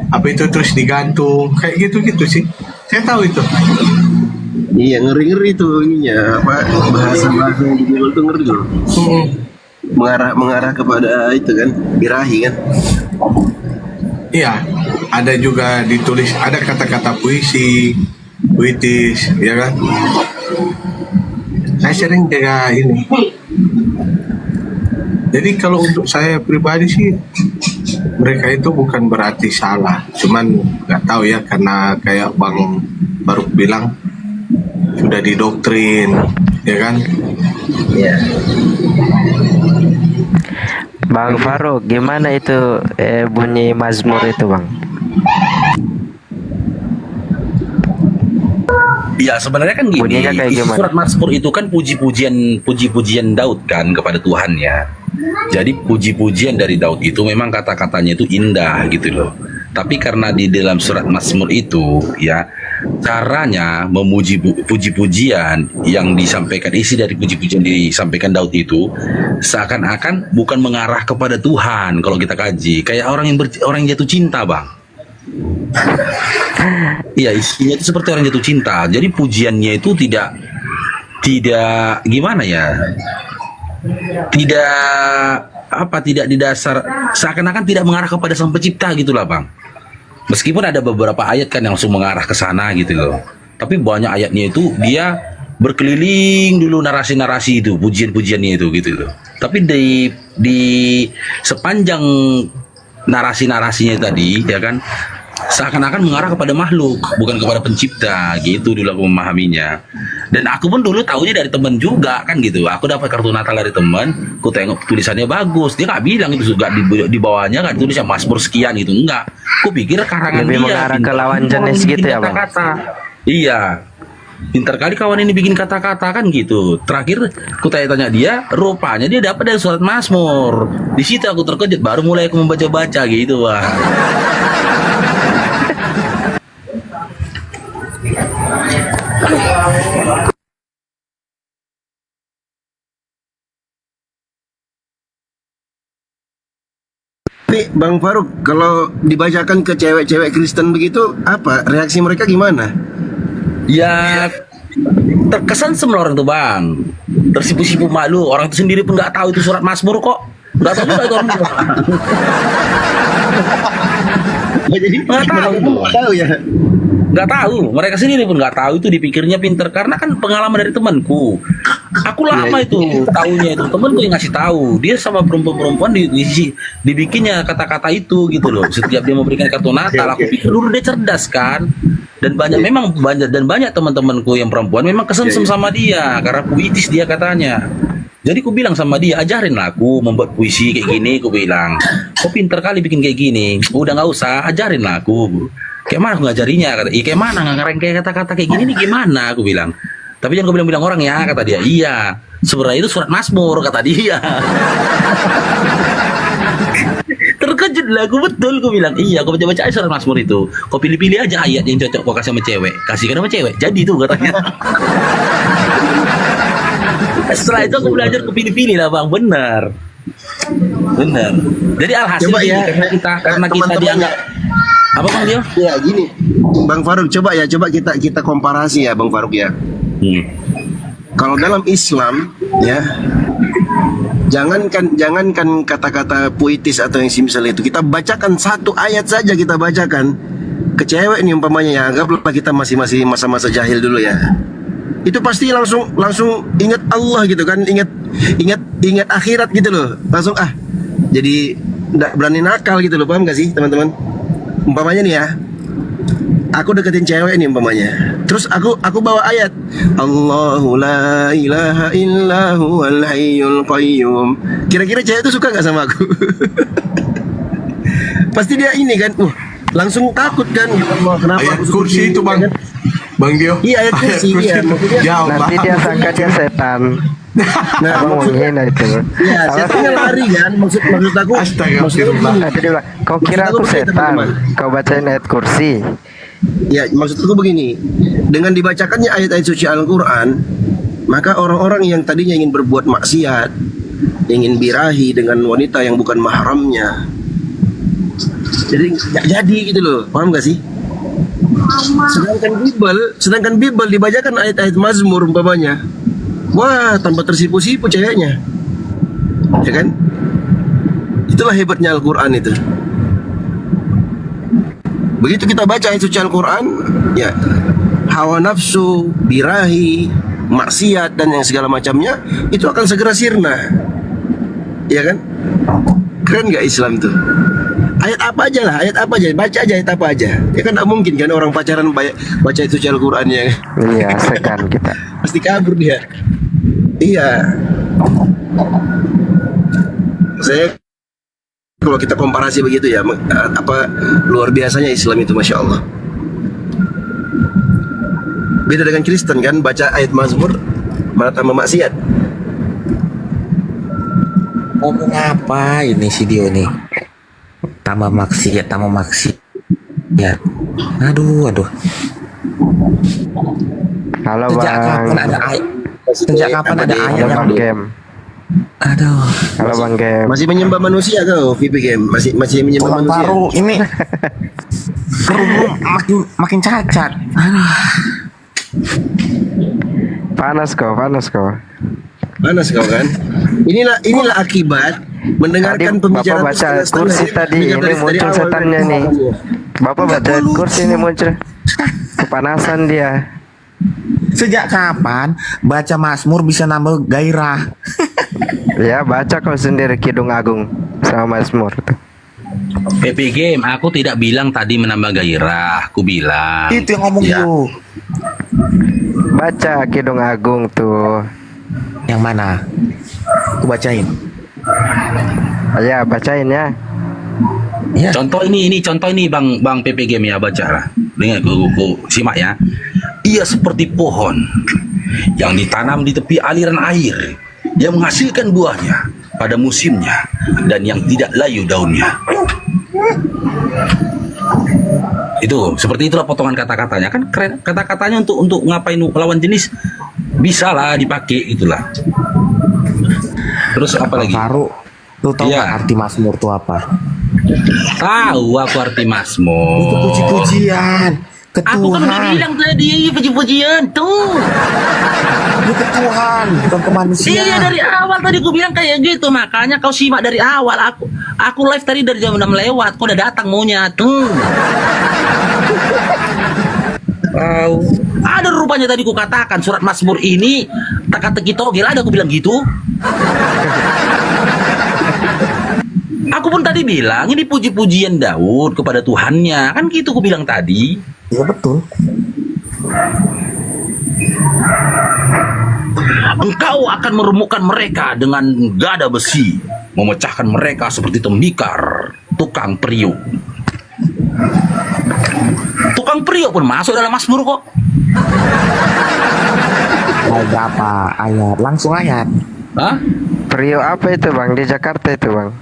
apa itu terus digantung kayak gitu sih. Saya tahu itu. Iya, ngeri-ngeri tuh ininya, apa bahasa-bahasa yang di Google tuh ngeri loh. Mengarah kepada itu kan, birahi kan. Iya, ada juga ditulis, ada kata-kata puisi, puitis, ya kan? Saya sering jaga ini. Jadi kalau untuk saya pribadi sih, mereka itu bukan berarti salah, cuman nggak tahu ya karena kayak Bang Faruk bilang sudah didoktrin, ya kan? Iya. Bang Faruk, gimana itu bunyi Mazmur itu, Bang? Ya sebenarnya kan gini, Bunyinya kayak gimana? surat Mazmur itu kan puji-pujian Daud kan kepada Tuhan ya. Jadi puji-pujian dari Daud itu memang kata-katanya itu indah gitu loh. Tapi karena di dalam surat Mazmur itu ya caranya memuji puji-pujian yang disampaikan, isi dari puji-pujian disampaikan Daud itu seakan-akan bukan mengarah kepada Tuhan. Kalau kita kaji kayak orang yang jatuh cinta, Bang. Iya, isinya itu seperti orang jatuh cinta. Jadi pujiannya itu tidak gimana ya? Tidak didasar, seakan-akan tidak mengarah kepada Sang Pencipta gitulah, Bang. Meskipun ada beberapa ayat kan yang langsung mengarah ke sana gitu loh. Tapi banyak ayatnya itu dia berkeliling dulu narasi-narasi itu, pujian-pujiannya itu gitu loh. Tapi di sepanjang narasi-narasinya tadi ya kan seakan-akan mengarah kepada makhluk, bukan kepada pencipta gitu dulu aku memahaminya. Dan aku pun dulu tahunya dari teman juga kan gitu. Aku dapat kartu Natal dari teman, aku tengok tulisannya bagus. Dia nggak bilang itu juga di bawahnya kan tulisnya Mazmur sekian gitu, enggak. Aku pikir karangan Lebih dia. mengarah ke lawan jenis gitu ya, Bang? Kata-kata. Iya. Pintar kali kawan ini bikin kata-kata kan gitu. Terakhir aku tanya dia, rupanya dia dapat dari surat Mazmur. Di situ aku terkejut, baru mulai aku membaca-baca gitu, Wah. Tapi Bang Faruk, kalau dibacakan ke cewek-cewek Kristen begitu, apa reaksi mereka gimana? Ya terkesan semua orang tuh, Bang, tersipu-sipu malu. Orang itu sendiri pun nggak tahu itu surat Mazmur kok. Nggak tahu juga itu orang. Jadi Nggak tahu ya. Nggak tahu, mereka sendiri pun nggak tahu. Itu dipikirnya pinter karena kan pengalaman dari temanku. Aku lama itu tahunya itu, temanku yang ngasih tahu. Dia sama perempuan-perempuan dibikinnya kata-kata itu gitu loh. Setiap dia memberikan kartu Natal, aku pikir dulu dia cerdas kan. Dan banyak teman-temanku yang perempuan memang kesemsem sama dia karena puitis dia katanya. Jadi aku bilang sama dia, ajarin lah aku membuat puisi kayak gini. Aku bilang, kok pinter kali bikin kayak gini. Udah nggak usah, ajarin lah aku. Kayak mana aku ngajarinya? Kata, kayak mana ngerangkai kata-kata kayak gini nih gimana? Aku bilang. Tapi jangan kau bilang-bilang orang ya, kata dia. Iya, sebenarnya itu surat Mazmur, kata dia. Terkejut lah aku, betul. Aku bilang, iya, aku baca-baca aja surat Mazmur itu. Kau pilih-pilih aja ayat yang cocok kau kasih sama cewek. Kasihkan sama cewek. Jadi tuh katanya. Setelah itu aku belajar ke pilih-pilih lah bang, benar. Jadi alhasil Coba gini, ya, karena kita teman-teman dianggap apa bang Dio? Ya gini, Bang Faruk, coba kita komparasi ya Bang Faruk ya. Kalau dalam Islam ya, jangankan kata-kata puitis atau yang semisal itu, kita bacakan satu ayat saja, kita bacakan ke cewek nih umpamanya ya, anggaplah kita masih masa-masa jahil dulu ya, itu pasti langsung ingat Allah gitu kan, ingat akhirat gitu loh, langsung jadi nggak berani nakal gitu loh, paham gak sih teman-teman? Umpamanya nih ya, aku deketin cewek nih umpamanya, terus aku bawa ayat Allahu la ilaha illa huwal hayyul qayyum, kira-kira cewek itu suka nggak sama aku? Pasti dia ini kan, langsung takut kan, ya Allah, kenapa Ayat aku kursi seperti itu ini, bang, kan? Bang Dio. Iya, ayat kursi, iya, maksudnya Ya Allah. Nanti dia sangka dia setan. Nah, Abang maksudnya, menghina itu. ya setannya lari kan, maksud aku Astagfirullah. Nanti dia bilang, kau kira aku setan? Kau bacain ayat kursi. ya maksudku begini, dengan dibacakannya ayat-ayat suci Al-Quran, maka orang-orang yang tadinya ingin berbuat maksiat, ingin birahi dengan wanita yang bukan mahramnya, jadi nggak jadi gitu loh, paham gak sih? Sedangkan Bible dibacakan ayat-ayat Mazmur umpamanya, wah tambah tersipu-sipu ceweknya, ya kan? Itulah hebatnya Al-Quran itu. Begitu kita baca ayat suci Al-Quran, ya hawa nafsu, birahi, maksiat dan yang segala macamnya itu akan segera sirna, ya kan? Keren gak Islam tuh? Ayat apa aja lah, baca aja ayat apa aja. Ya kan gak mungkin kan orang pacaran baca ayat suci Al-Quran ya. Iya, segan kita. Pasti kabur dia. Iya. Saya kalau kita komparasi begitu ya, apa luar biasanya Islam itu, masya Allah. Beda dengan Kristen kan, baca ayat Mazmur malah tambah maksiat. Ngomong apa ini si Dio nih? Tambah maksiat. Ya. Aduh. Halo Sejak Bang. kapan ada ayat? Sejak kapan ada ayat Halo yang Bang Game. Aduh. Halo Bang Game. Masih menyembah manusia kau, VP Game? Masih menyembah Bang manusia? Faru ini makin cacat. Aduh. Panas kau. Panas kau kan? Inilah akibat mendengarkan Tadi pembicaraan Bapak baca kursi tadi, ini muncul setannya nih. Bapak baca kursi ini muncul. Kepanasan dia. Sejak kapan baca Mazmur bisa nambah gairah? Ya, baca kau sendiri Kidung Agung sama Mazmur tuh. PP Game, aku tidak bilang tadi menambah gairah, aku bilang. Itu yang ngomong ya. lu. Baca Kidung Agung tuh. Yang mana? Aku bacain. Ya, bacain ya. Ya. Contoh ini Bang PP Game ya, baca lah. Dengar ku simak ya. Ia seperti pohon yang ditanam di tepi aliran air, yang menghasilkan buahnya pada musimnya dan yang tidak layu daunnya. Itu seperti itulah potongan kata-katanya, kan keren. Kata-katanya untuk ngapain lawan jenis bisa lah dipakai itulah. Terus apa lagi? Faru, lu tahu Iya. nggak arti Mazmur itu apa? Tahu aku arti Mazmur. Itu puji-pujian ke Aku kan udah Tuhan. bilang tadi puji-pujian tuh. Itu ke Tuhan, bukan ke manusia. Iya dari awal tadi aku bilang kayak gitu, makanya kau simak dari awal. Aku live tadi dari jam 6 lewat, kau udah datang maunya tuh. Wow. Ada rupanya tadi ku katakan surat Mazmur ini teka-teki togel, ada aku bilang gitu. Aku pun tadi bilang ini puji-pujian Daud kepada Tuhannya, kan gitu aku bilang tadi. Iya betul. Engkau akan meremukkan mereka dengan gada besi, memecahkan mereka seperti tembikar tukang periuk. Tukang periuk pun masuk dalam Mazmur kok. Ayat berapa? Ayat langsung ayat. Hah? Priok apa itu Bang? Di Jakarta itu Bang.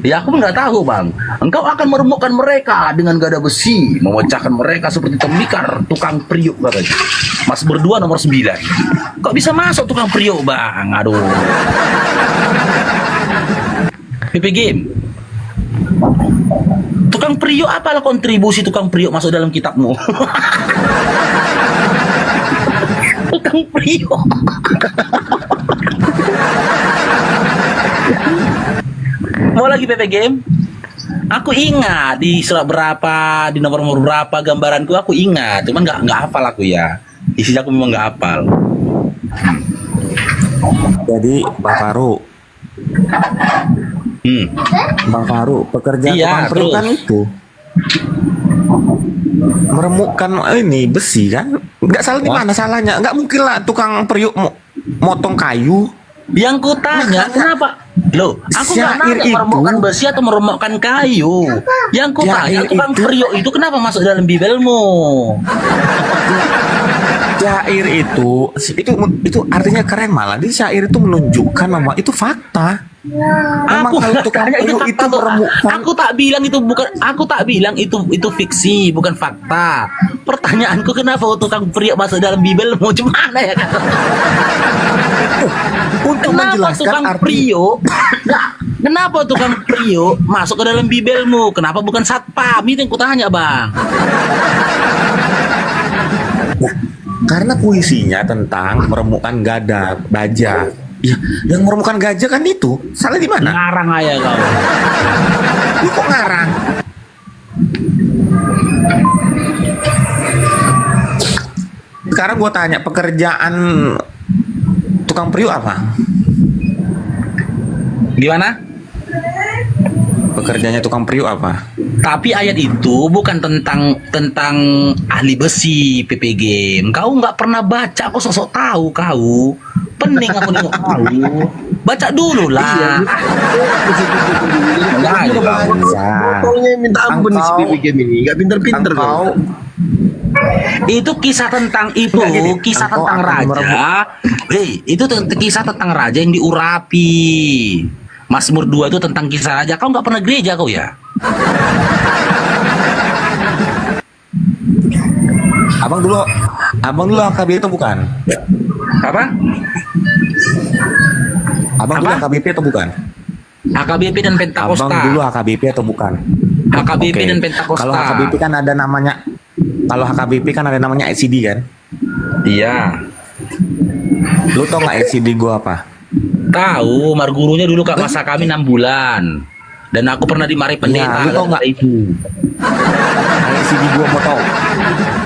Ya aku nggak tahu bang. Engkau akan meremukkan mereka dengan gada besi, memecahkan mereka seperti tembikar tukang priuk katanya. Mas berdua nomor 9. Kok bisa masuk tukang priuk bang? Aduh. PP Game. Tukang priuk apalah kontribusi tukang priuk masuk dalam kitabmu? Tukang priuk. Mau lagi PP Game? Aku ingat di surat berapa, di nomor berapa gambaranku aku ingat, cuman nggak hafal aku ya. Isinya aku memang nggak hafal. Jadi Bang Faru, Bang Faru, pekerjaan Iya, tukang priuk terus. kan itu meremukkan ini besi kan? Nggak salah di mana salahnya? Nggak mungkin lah tukang priuk motong kayu. Yang ku tanya kenapa? Loh, aku nggak Syair nanya meremukkan itu- besi atau meremukkan kayu. Yang ku tanya Syair tukang itu- priuk itu kenapa masuk dalam bibelmu? Syair itu artinya keren, malah di syair itu menunjukkan bahwa itu fakta. Memang Aku kalau nggak tukang tanya itu priuk fakta itu tuh. meremukkan. Aku tak bilang itu bukan. Aku tak bilang itu fiksi, bukan fakta. Pertanyaanku kenapa tukang priuk masuk dalam bibelmu? Gimana ya? Untuk Kenapa menjelaskan tukang arti priuk? Kenapa tukang priuk masuk ke dalam bibelmu? Kenapa bukan satpam? Itu yang kutanya bang. karena puisinya tentang meremukkan gada, baja. Ya, yang meremukkan gajah kan itu. Salah di mana? Ngarang aja kau. Lu kok ngarang? Sekarang gua tanya, pekerjaan tukang priuk apa? Gimana? Pekerjaannya tukang priuk apa? Tapi ayat itu bukan tentang ahli besi PPG. Kau nggak pernah baca, kau sosok tahu kau. Pening aku nengok kau. Baca dulu lah. Enggak aja kau. Pokoknya minta ampun nih si Engkau- PPG ini, gak pinter-pinter Engkau kau. Itu kisah tentang itu, Enggak, gini, kisah engkau tentang akan raja. Itu kisah tentang raja yang diurapi. Mazmur 2 itu tentang kisah raja. Kau nggak pernah gereja kau ya? Abang dulu AKBP itu bukan? Apa? Abang dulu Apa? AKBP atau bukan? HKBP dan Abang Pentakosta. dulu AKBP atau bukan? HKBP Oke. dan Pentakosta. Kalau HKBP kan ada namanya, kalau HKBP kan ada namanya SCD kan? Iya. Lu tau nggak SCD gua apa? Tahu, margurunya dulu kak masa kami 6 bulan. Dan aku pernah dimarahi pendeta. lu tau nggak? gara-gara itu? SCD gua mau tau?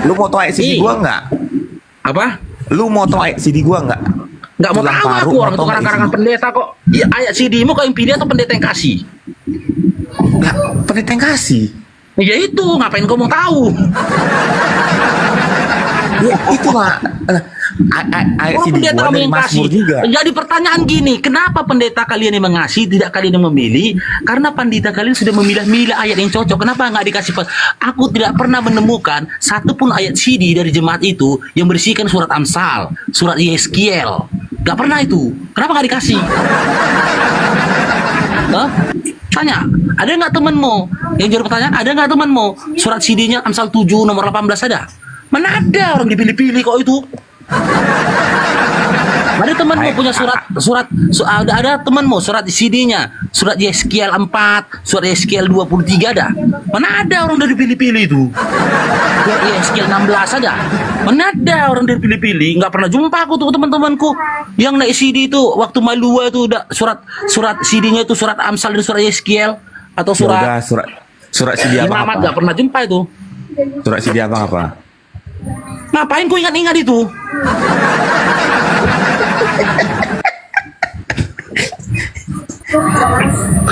Lu mau tau SCD Ih. gua nggak? Apa? Lu mau tau SCD gua nggak? Nggak mau Tulang tahu paru, aku orang mau itu tau nggak karang-karangan SCD? pendeta kok. Ya, ayat CD-mu kau yang pilih atau pendeta yang kasih? Nggak, pendeta yang kasih. Ya itu, ngapain kau mau tahu? Ya itulah. Orang SCD pendeta gua kamu dari yang kasih. Mazmur juga. Jadi pertanyaan gini, kenapa pendeta kalian yang mengasih, tidak kalian yang memilih? Karena pendeta kalian sudah memilah-milah ayat yang cocok. Kenapa nggak dikasih? Aku tidak pernah menemukan satupun ayat CD dari jemaat itu yang berisikan surat Amsal, surat Yeskiel. Nggak pernah itu. Kenapa nggak dikasih? Hah? Tanya, ada nggak temenmu? Yang jadi pertanyaan, ada nggak temenmu? Surat CD-nya Amsal 7 nomor 18 ada? Mana ada orang dipilih-pilih kok itu? Ada temanmu punya ada temanmu surat CD-nya, surat Yeskiel 4, surat Yeskiel 23 ada. Mana ada orang dari pilih-pilih itu? Surat Yeskiel 16 ada. Mana ada orang dari pilih-pilih? Nggak pernah jumpa aku tuh teman-temanku yang naik CD itu waktu Malua itu udah surat CD-nya itu surat Amsal dan surat Yeskiel atau Ya surat udah, surat CD abang Imamat apa? nggak pernah jumpa itu. Surat CD abang apa? Ngapain ku ingat-ingat itu?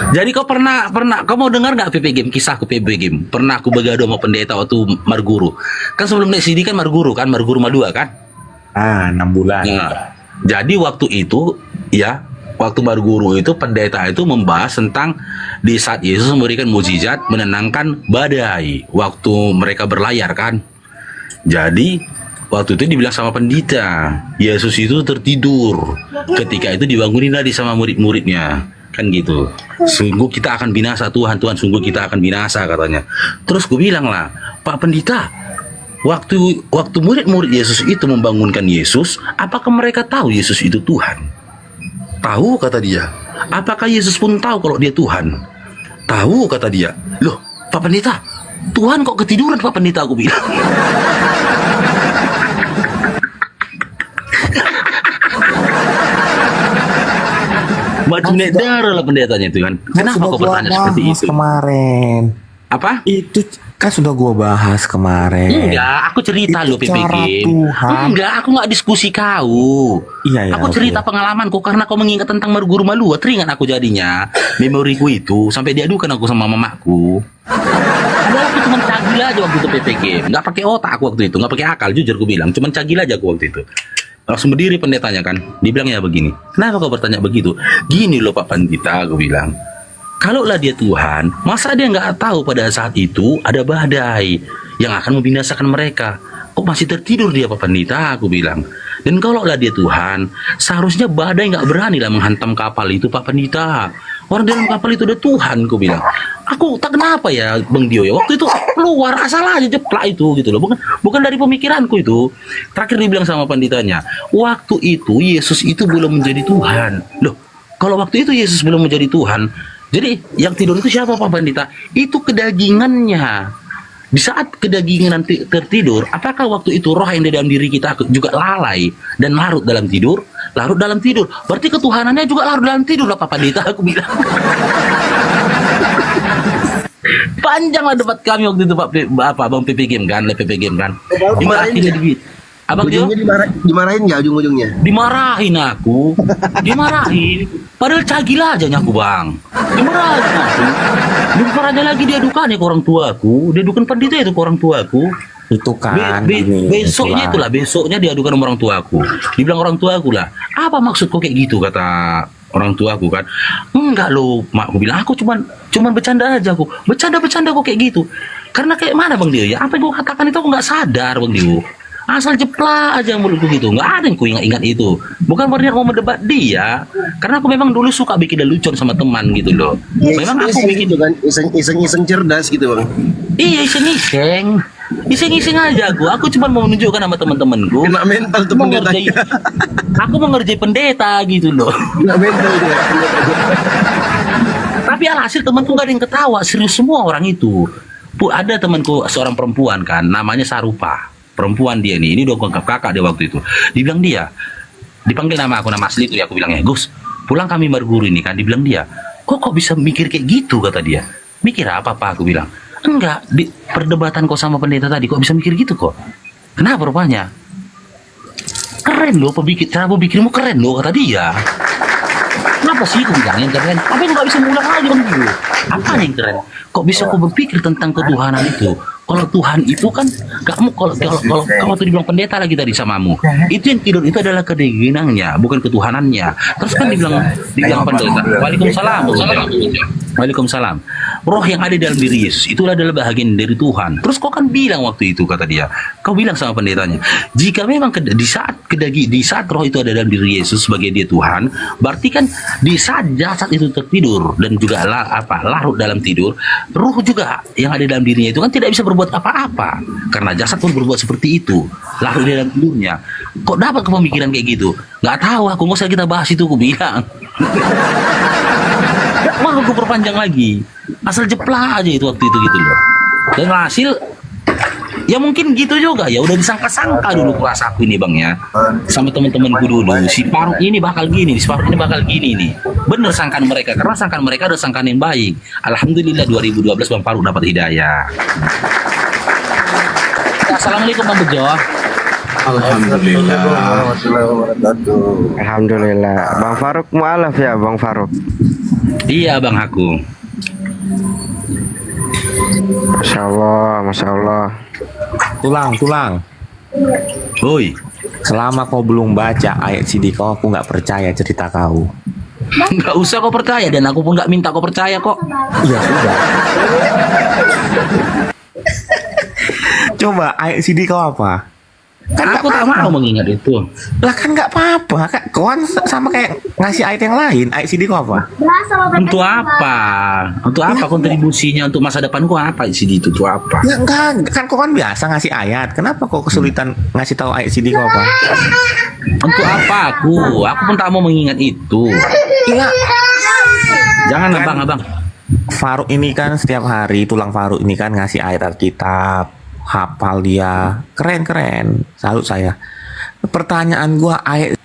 Jadi kau pernah kau mau dengar nggak PP Game, kisahku PP Game? Pernah aku begaduh sama pendeta waktu Marguru. Kan sebelum naik CD kan Marguru Madua kan? 6 bulan. Nah, jadi waktu itu ya, waktu Marguru itu pendeta itu membahas tentang di saat Yesus memberikan mukjizat menenangkan badai waktu mereka berlayar kan. Jadi waktu itu dibilang sama pendeta, Yesus itu tertidur. Ketika itu dibangunin lagi sama murid-muridnya. kan gitu. Sungguh kita akan binasa Tuhan, Tuhan sungguh kita akan binasa katanya. Terus gue bilang lah, Pak Pendeta, waktu murid-murid Yesus itu membangunkan Yesus, apakah mereka tahu Yesus itu Tuhan? Tahu, kata dia. Apakah Yesus pun tahu kalau dia Tuhan? Tahu, kata dia. Loh, Pak Pendeta, Tuhan kok ketiduran, Pak Pendeta, aku bilang. Maju naik darah lah pendetanya itu kan. Kenapa kau bertanya seperti itu? Kemarin. Apa? Itu kan sudah gua bahas kemarin. Enggak, aku cerita Itu lo PPG. cara Tuhan. Enggak, aku nggak diskusi kau. Iya, Aku cerita pengalamanku karena kau mengingat tentang guru malu. Teringat aku jadinya. Memoriku itu sampai diadukan aku sama mamaku. Padahal aku cuma cagil aja waktu itu PPG. Nggak pakai otak aku waktu itu, nggak pakai akal. Jujur aku bilang, cuma cagil aja aku waktu itu. Langsung berdiri pendetanya kan. Dibilangnya begini. Kenapa kau bertanya begitu? Gini loh Pak Pendeta, aku bilang. Kalaulah dia Tuhan, masa dia nggak tahu pada saat itu ada badai yang akan membinasakan mereka? Kok masih tertidur dia Pak Pendeta? Aku bilang. Dan kalaulah dia Tuhan, seharusnya badai nggak berani lah menghantam kapal itu Pak Pendeta. Orang dalam kapal itu ada Tuhan, aku bilang. Aku tak kenapa ya Bang Dio ya. Waktu itu keluar asal aja jeplak itu gitu loh. Bukan dari pemikiranku itu. Terakhir dibilang sama pendetanya, waktu itu Yesus itu belum menjadi Tuhan. Loh, kalau waktu itu Yesus belum menjadi Tuhan, jadi yang tidur itu siapa Pak Pendeta? Itu kedagingannya. Di saat kedagingan nanti tertidur, apakah waktu itu roh yang di dalam diri kita juga lalai dan larut dalam tidur? Larut dalam tidur. Berarti ketuhanannya juga larut dalam tidur lah Pak Pendeta, aku bilang. Panjanglah debat kami waktu itu Pak Bang PP Game kan, PP Game kan. Dimarahin Dimarahin nggak? Abang Dio? Dimarahin nggak ujung-ujungnya? Dimarahin aku. Dimarahin. Padahal cagil aja aku Bang. Dimarahin aku. Bukan ada lagi diadukan ya ke orang tuaku. Diadukan pendeta itu ke orang tuaku. Itu kan Besoknya itulah, besoknya diadukan sama orang tuaku. Dibilang orang tuaku lah, apa maksud kok kayak gitu, kata orang tuaku kan. Enggak loh mak, aku bilang aku cuman bercanda aja aku. Bercanda kok kayak gitu. Karena kayak mana Bang Dio ya, apa yang gue katakan itu aku nggak sadar Bang Dio. Asal jeplak aja mulutku gitu, nggak ada yang ku ingat itu. Bukan berniat mau mendebat dia, karena aku memang dulu suka bikin lelucon sama teman gitu loh. Memang aku bikin itu kan iseng cerdas gitu Bang. Iya, iseng aja aku. Aku cuma mau menunjukkan sama teman-temanku. Kena mental tuh pendeta. Aku mau ngerjain pendeta gitu loh. Kena mental dia. Tapi alhasil temanku gak ada yang ketawa, serius semua orang itu. Ada temanku seorang perempuan kan, namanya Sarupa. Perempuan dia nih, ini udah kakak dia waktu itu. Dibilang dia, dipanggil nama aku, nama asli itu ya, aku bilangnya, Gus, pulang kami berguru ini kan, dibilang dia, kok bisa mikir kayak gitu, kata dia. Mikir apa Pak, aku bilang. Enggak, di perdebatan kok sama pendeta tadi, kok bisa mikir gitu kok. Kenapa rupanya? Keren loh, cara berpikirmu keren loh, kata dia. Kenapa sih aku bilang yang keren? Apa yang gak bisa ngulang lagi Bang Dio? Apa yang keren? Kok bisa kau berpikir tentang ketuhanan itu? Kalau Tuhan itu kan kamu kalau waktu dibilang pendeta lagi tadi samamu, itu yang tidur itu adalah kedagingannya, bukan ketuhanannya. Terus kan dibilang pendeta, Waalaikumsalam. Roh yang ada dalam diri Yesus itu adalah bahagian dari Tuhan. Terus kau kan bilang waktu itu, kata dia, kau bilang sama pendetanya, jika memang di saat roh itu ada dalam diri Yesus sebagai dia Tuhan, berarti kan di saat jasad itu tertidur dan juga larut dalam tidur, roh juga yang ada dalam dirinya itu kan tidak bisa berbuat apa-apa karena jasad pun berbuat seperti itu, larut di dalam tidurnya. Kok dapat kepemikiran kayak gitu? Nggak tahu aku, nggak usah kita bahas itu, aku bilang. Wah, aku perpanjang lagi, asal jeplak aja itu waktu itu gitu loh. Dan hasil ya mungkin gitu juga ya, udah disangka-sangka dulu kelas aku ini Bang ya, sama teman-temanku dulu, si Faruk ini bakal gini, si Faruk ini bakal gini nih. Bener sangkaan mereka, karena sangkaan mereka ada sangkaan yang baik. Alhamdulillah 2012 Bang Faruk dapat hidayah. Assalamualaikum Bang Bejo. Alhamdulillah. Alhamdulillah. Bang Faruk mualaf ya Bang Faruk. Iya Bang aku. Masya Allah. Tulang. Oi. Selama kau belum baca ayat CD kau, aku nggak percaya cerita kau. Nggak usah kau percaya, dan aku pun nggak minta kau percaya kok. Iya sudah. Coba ayat CD kau apa? Kan Aku tak mau mengingat itu. Lah kan nggak apa-apa. Kawan sama kayak ngasih ayat yang lain. Ayat CD kok apa? Untuk apa? Untuk apa kontribusinya untuk masa depanku apa CD itu? Untuk apa? Ya enggak, kan kawan biasa ngasih ayat. Kenapa kok kesulitan ngasih tahu ayat CD kok apa? Untuk apa aku? Aku pun tak mau mengingat itu. Iya. Jangan Kan- abang-abang. Faruk ini kan setiap hari, tulang Faruk ini kan ngasih ayat Alkitab, hafal dia, keren, salut saya. Pertanyaan gua ayat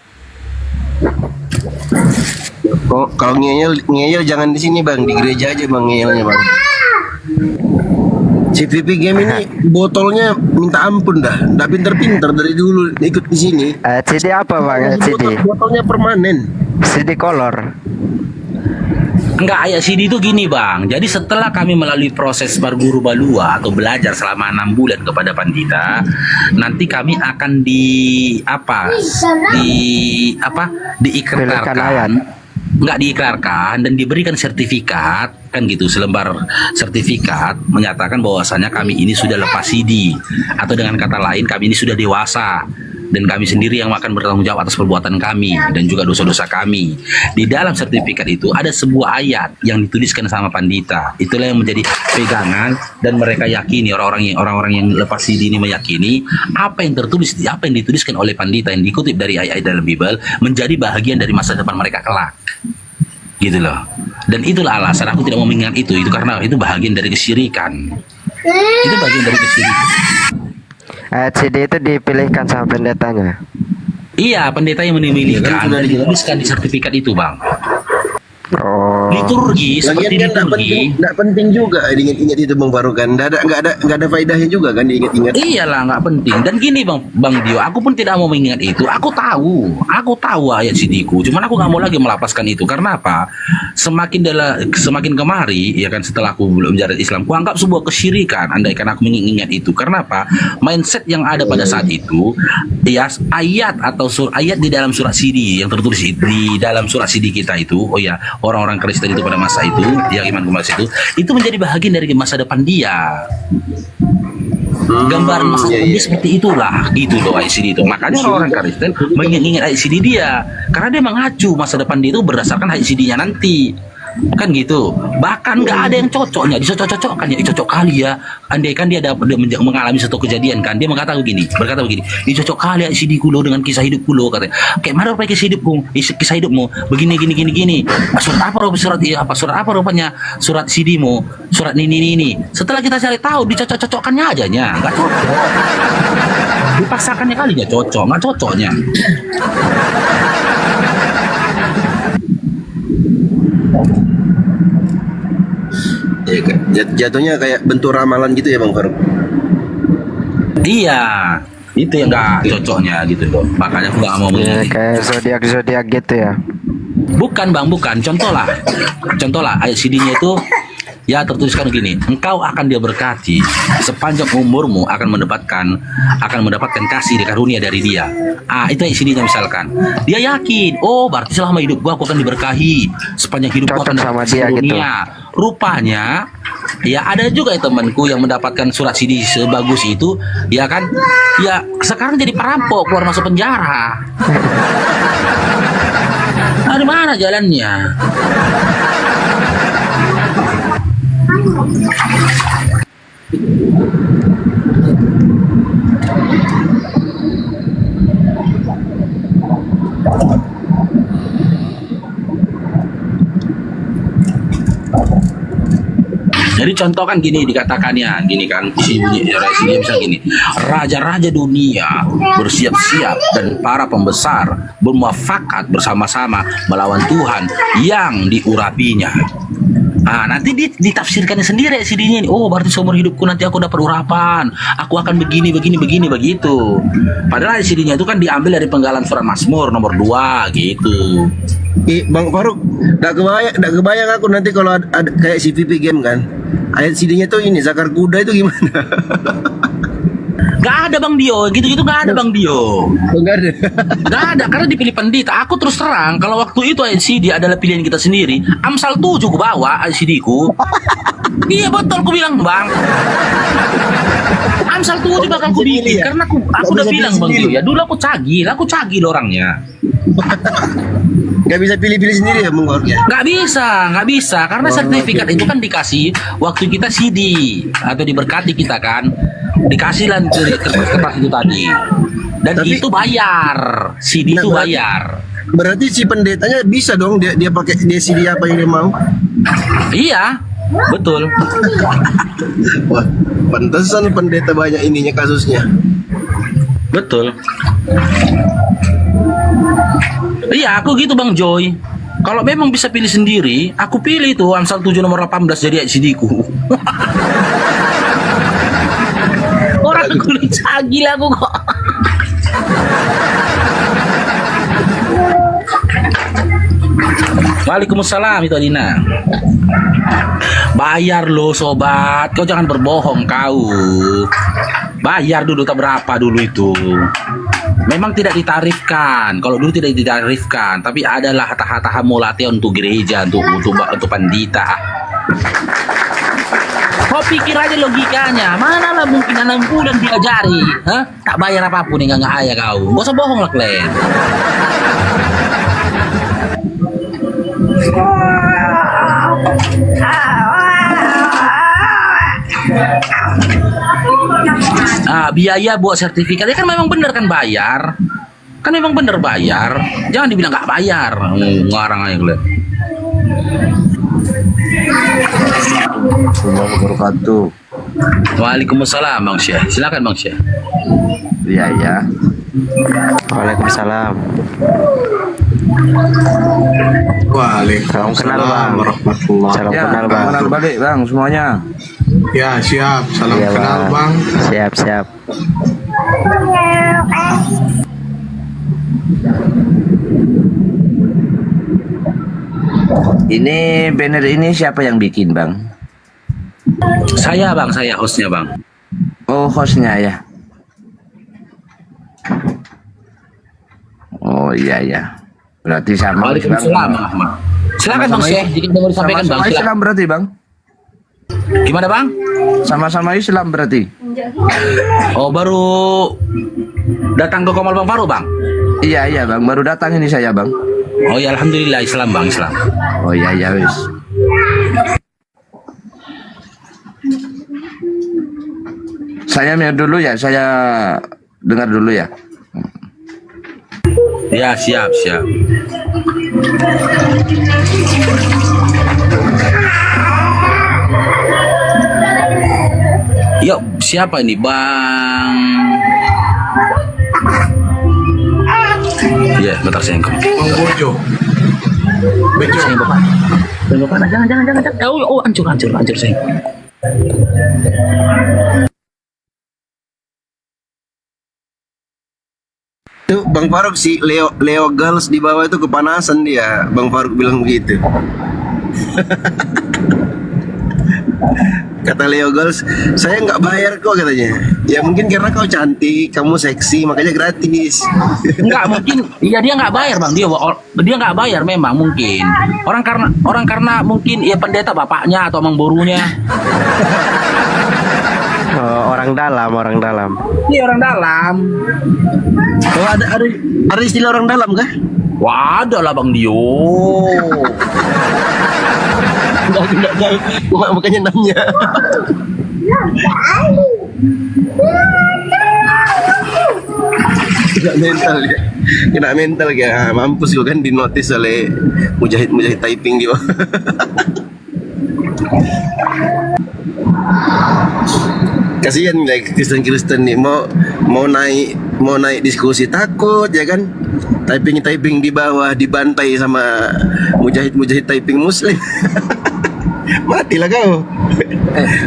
Kalau ngeyel jangan di sini bang, di gereja aja bang ngeyelnya bang. CVP game ini botolnya minta ampun dah, nggak pinter-pinter dari dulu ikut di sini. CD apa bang? CD Botolnya permanen. CD color. Enggak, ayat CD itu gini bang. Jadi setelah kami melalui proses berguru balua atau belajar selama 6 bulan kepada pandita, nanti kami akan diikrarkan, nggak diikrarkan dan diberikan sertifikat kan gitu, selembar sertifikat menyatakan bahwasanya kami ini sudah lepas CD, atau dengan kata lain kami ini sudah dewasa dan kami sendiri yang akan bertanggung jawab atas perbuatan kami dan juga dosa-dosa kami. Di dalam sertifikat itu ada sebuah ayat yang dituliskan sama pandita. Itulah yang menjadi pegangan dan mereka yakini, orang-orang yang lepas CD ini meyakini apa yang tertulis, apa yang dituliskan oleh pandita yang dikutip dari ayat-ayat dalam Bible menjadi bahagian dari masa depan mereka kelak. Gitu loh. Dan itulah alasan aku tidak mau mengingat itu karena itu bahagian dari kesyirikan. Itu bagian dari kesyirikan. CD itu dipilihkan sama pendetanya. Iya, pendeta yang memilihkan dan dituliskan di sertifikat itu, Bang. Oh. Liturgi seperti Lagian kan liturgi. nggak penting juga diingat-ingat itu bang Faruk kan. Nggak ada faedahnya juga kan diingat-ingat. Iyalah, nggak penting. Dan gini Bang Dio, aku pun tidak mau mengingat itu. Aku tahu ayat CD-ku. Cuman aku nggak mau lagi melapaskan itu. Karena apa? Semakin kemari, ya kan, setelah aku belum menjadi Islam, aku anggap sebuah kesyirikan. Andaikan aku mengingat itu. Karena apa? Mindset yang ada pada saat itu, ya ayat atau ayat di dalam surat CD yang tertulis di dalam surat CD kita itu, oh ya, orang-orang Kristen itu pada masa itu, yang iman ke masa itu menjadi bahagian dari masa depan dia. Gambaran masa depan dia seperti itulah, gitu loh ICD itu. Makanya orang Kristen mengingat ICD dia, karena dia mengacu masa depan dia itu berdasarkan ICD-nya nanti. Kan gitu. Bahkan nggak ada yang cocoknya, dicocok-cocokkan ya, cocok kali ya. Andai kan dia mengalami satu kejadian kan, dia berkata begini, dicocok kali ya CD kulo dengan kisah hidup kulo, katanya. Kayak mana pakai kisah hidupmu, begini gini. Surat apa rupanya surat CD-mu, surat ini. Setelah kita cari tahu, dicocok-cocokkannya aja nya, nggak cocok. Dipaksakannya kali ya cocok, nggak cocoknya. Ya, jatuhnya kayak bentuk ramalan gitu ya Bang Faruk. Iya, itu yang nggak cocoknya gitu loh. Makanya aku nggak mau Ya, begini. kayak zodiak gitu ya. Bukan Bang, bukan. Contoh lah ayat CD-nya itu ya tertuliskan begini, engkau akan dia berkati sepanjang umurmu akan mendapatkan kasih dan karunia dari dia. Itu ayat CD-nya misalkan. Dia yakin, oh berarti selama hidupku aku akan diberkahi, sepanjang hidupku Cocok akan sama dapat dia gitu. karunia. Rupanya ya ada juga ya temanku yang mendapatkan surat CD sebagus itu, ya kan? Ya sekarang jadi perampok, keluar masuk penjara. Nah, di mana jalannya? Jadi contoh kan gini dikatakannya, gini kan, dia bisa gini, raja-raja dunia bersiap-siap dan para pembesar bermuafakat bersama-sama melawan Tuhan yang diurapinya. Nanti ditafsirkannya sendiri CD-nya ini. Oh, berarti seumur hidupku nanti aku dapat urapan. Aku akan begini begitu. Padahal CD-nya itu kan diambil dari penggalan surat Mazmur nomor 2 gitu. Bang Faruk, nggak kebayang aku nanti kalau ada kayak CVP game kan. Ayat CD-nya tuh ini Zakar Kuda itu gimana? Gak ada Bang Dio, gitu-gitu gak ada Bang Dio. Enggak ada. Gak ada, karena dipilih pendeta. Aku terus terang, kalau waktu itu ICD adalah pilihan kita sendiri, Amsal 7 ku bawa ICD ku. Iya betul, ku bilang Bang. Amsal 7 bakal ku bikin, karena aku udah bilang Bang Dio ya, dulu aku cagil orangnya. Gak bisa pilih-pilih sendiri ya Bang Faruk ya? Nggak bisa, karena sertifikat itu kan dikasih waktu kita CD atau diberkati kita kan, dikasih lah kertas itu tadi, dan Tapi- itu bayar, CD itu Nah, bayar. Berarti si pendetanya bisa dong dia pakai dia CD apa yang dia mau. Iya, betul. Wah, pantesan pendeta banyak ininya kasusnya. Betul. Iya, aku gitu Bang Joy. Kalau memang bisa pilih sendiri, aku pilih tuh Amsal 7 nomor 18 jadi ICD ku. Orang kulit cagil aku kok. Waalaikumsalam itu Adina. Bayar lo sobat, kau jangan berbohong kau. Bayar dulu tak berapa dulu itu. Memang tidak ditarifkan. Kalau dulu tidak ditarifkan, tapi adalah tahta mulate untuk gereja, untuk pandita. Kau pikir aja logikanya, mana lah mungkin 6 bulan diajari, hah? Tak bayar apapun yang nggak ayah kau. Gak usah bohong lah kalian. Biaya buat sertifikatnya kan memang bener kan bayar. Kan memang bener bayar. Jangan dibilang nggak bayar. Ngarang aja kalian. Assalamualaikum wabarakatuh. Waalaikumsalam Bang Syekh. Silakan Bang Syekh. Iya ya. Waalaikumsalam. Waalaikumsalam Salam kenal, Bang. warahmatullahi Salam Ya, kenal Bang. kenal balik Bang semuanya. Ya siap, salam Iya, kenal Bang. Siap. Ini banner ini siapa yang bikin Bang? Saya Bang, saya hostnya Bang. Oh hostnya ya. Oh iya. Berarti sama. Waalaikumsalam Bang Ahmad. Silakan Bang Syekh, jika mau disampaikan Bang. Sama-sama Silakan. Islam berarti Bang. Gimana Bang? Sama-sama Islam berarti. Oh baru datang ke Komal Bang Faruk Bang? Iya Bang, baru datang ini saya Bang. Oh ya alhamdulillah Islam Bang, Islam. Oh iya wis. Saya mute dulu ya, saya dengar dulu ya. Ya siap. Yuk, siapa ini Bang? Iya, bentar saya Bang Bojo. Bejo. Sayang Bapak. Sayang Bapak, nah, jangan. Oh, hancur sayang. Tuh Bang Faruk si Leo Girls di bawah itu kepanasan dia. Bang Faruk bilang begitu. Kata Leo Girls, saya nggak bayar kok katanya. Ya mungkin karena kau cantik, kamu seksi, makanya gratis. Enggak mungkin, iya dia nggak bayar Bang, dia nggak bayar memang mungkin. Orang karena mungkin ya pendeta bapaknya atau emang borunya. Oh, orang dalam. Ini orang dalam. Oh ada istilah orang dalam kah? Wah, ada lah Bang Dio. Enggak tahu, makanya nanya. Kena mental ya, mampus gue kan dinotis oleh mujahid typing dia. Kasihan ya Kristen nih mau naik diskusi takut ya kan, typing di bawah dibantai sama mujahid typing muslim. Matilah kau.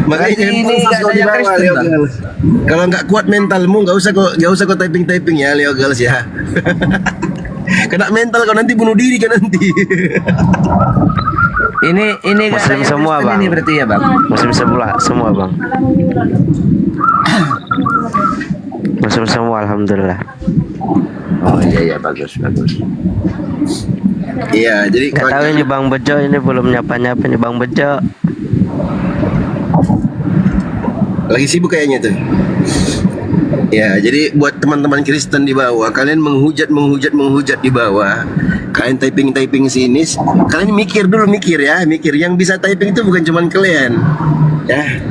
Makanya ini handphone nggak kau di ada bawah, Kristen, Leo Bang. Girls. Kalau nggak kuat mentalmu nggak usah kau typing ya Leo Girls ya. Kena mental kau nanti bunuh diri kan nanti. Ini nggak Muslim ada semua Kristen Bang. ini berarti ya Bang. Muslim semua Bang. Masuk semua alhamdulillah. Oh iya bagus. Iya, jadi Nggak tahu ini Bang Bejo ini belum nyapa-nyapa nih Bang Bejo. Lagi sibuk kayaknya tuh. Ya, jadi buat teman-teman Kristen di bawah, kalian menghujat di bawah. Kalian typing sini, kalian mikir ya, yang bisa typing itu bukan cuma kalian. Ya.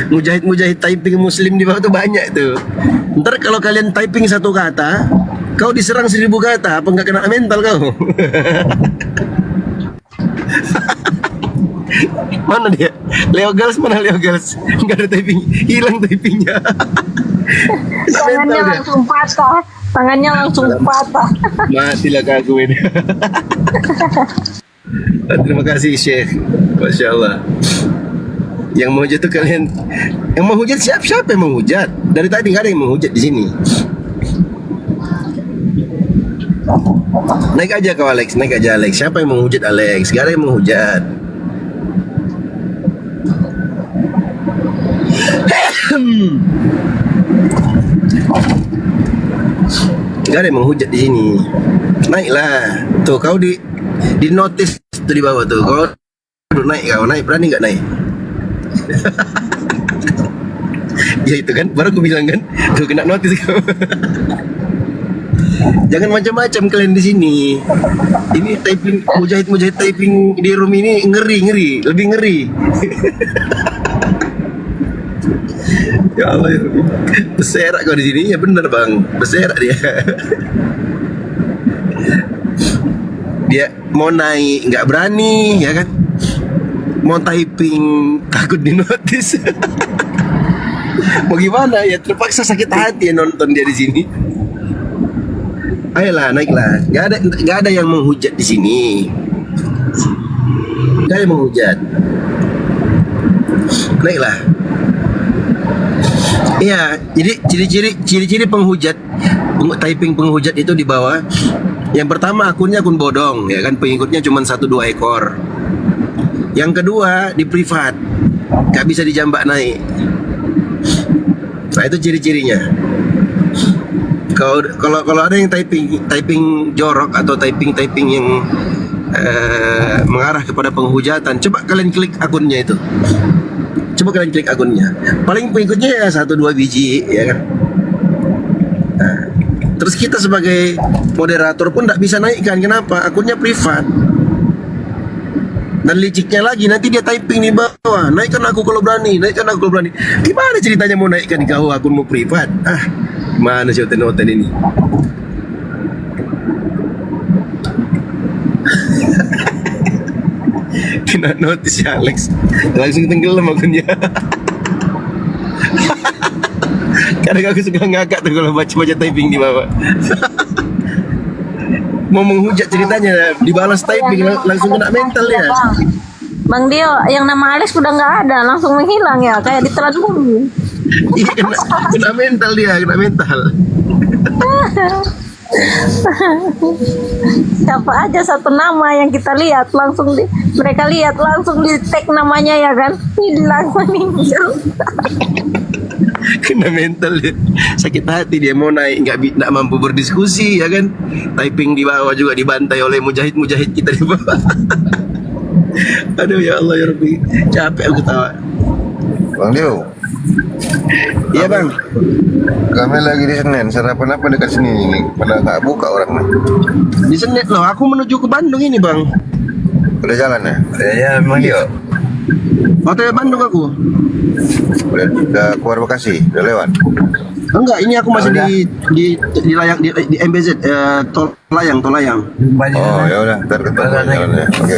Mujahid typing muslim di bawah tuh banyak tuh. Ntar kalau kalian typing satu kata, kau diserang 1000 kata, apa nggak kena mental kau? Mana dia? Leo Girls mana Leo Girls? Nggak ada typing, hilang typingnya. Tangannya langsung patah. Matilah kaku ini. Terima kasih Syekh. Masya Allah. Yang mau hujat tuh kalian. Yang mau hujat siapa yang mau hujat? Dari tadi nggak ada yang mau hujat di sini. Naik aja kau Alex, naik aja Alex. Siapa yang mau hujat Alex? Gak ada yang mau hujat. Gak ada yang menghujat di sini. Naiklah. Tuh kau di notice tuh di bawah tuh. Kau naik berani nggak naik? Ya itu kan, baru aku bilang kan, tuh kena notice kau. Jangan macam-macam kalian di sini. Ini typing mujahid typing di room ini ngeri, lebih ngeri. Ya Allah, ya Rabbi. Berserak kau di sini, ya benar bang, berserak dia. Dia mau naik nggak berani, ya kan? Mau typing takut di notice. Mau gimana ya? Terpaksa sakit hati ya nonton dia di sini. Ayolah, naiklah. Nggak ada yang menghujat di sini. Nggak ada yang menghujat. Naiklah. Iya, jadi ciri-ciri penghujat, typing penghujat itu di bawah. Yang pertama akun bodong, ya kan, pengikutnya cuma 1-2 ekor. Yang kedua di privat, nggak bisa dijambak naik. Nah itu ciri-cirinya. Kalau ada yang typing jorok atau typing yang mengarah kepada penghujatan, coba kalian klik akunnya itu. Coba kalian klik akunnya. Paling pengikutnya ya 1-2 biji, ya kan. Nah, terus kita sebagai moderator pun tidak bisa naikkan. Kenapa? Akunnya privat. Dan liciknya lagi, nanti dia typing di bawah, naikkan aku kalau berani, naikkan aku kalau berani. Gimana ceritanya mau naikkan kau akunmu privat? Mana sih hotel ini? Kena notice ya Alex, langsung tenggelam akunnya. Kadang aku suka ngakak tuh kalau baca typing di bawah. Mau menghujat ceritanya, dibalas typing langsung kena mental ya. Bang Dio, yang nama Alex udah nggak ada, langsung menghilang ya, kayak ditelan bumi. Iya, kena mental dia, kena mental. Siapa aja satu nama yang kita lihat mereka lihat langsung di tag namanya ya kan, hilang meninggal. Kena mental dia, sakit hati dia mau naik nggak mampu berdiskusi ya kan, typing di bawah juga dibantai oleh mujahid kita di bawah. Aduh ya Allah ya Rabbi, capek aku tawa. Bang Dio. Iya bang. Kami lagi di Senen, sarapan apa dekat sini ini? Pada nggak buka orang. Di Senen loh, aku menuju ke Bandung ini bang. Udah jalan ya? Ya memang iya. Hotel Bandung aku. Udah keluar Bekasi, udah lewat. Enggak, ini aku masih di layang di MBZ, tol layang. Oh ya udah, ntar ketemu jalan ya. Oke.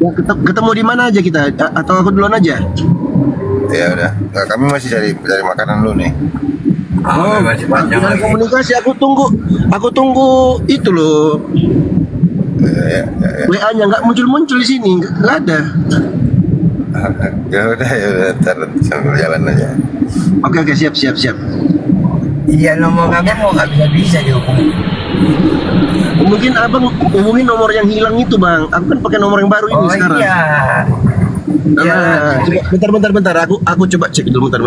Ya, ketemu di mana aja kita? Atau aku duluan aja? Ya udah. Nggak, kami masih cari makanan dulu nih. Oh, masih panjang lagi. Komunikasi aku tunggu itu loh. Ya. WA-nya nggak muncul di sini, nggak ada. Ya udah, ntar sambil jalan aja. Oke, siap. Iya, nomor abang mau nggak bisa dihubungi. Mungkin abang hubungin nomor yang hilang itu bang. Aku kan pakai nomor yang baru ini sekarang. Iya. Nah, coba bentar. Aku coba cek dulu bentar.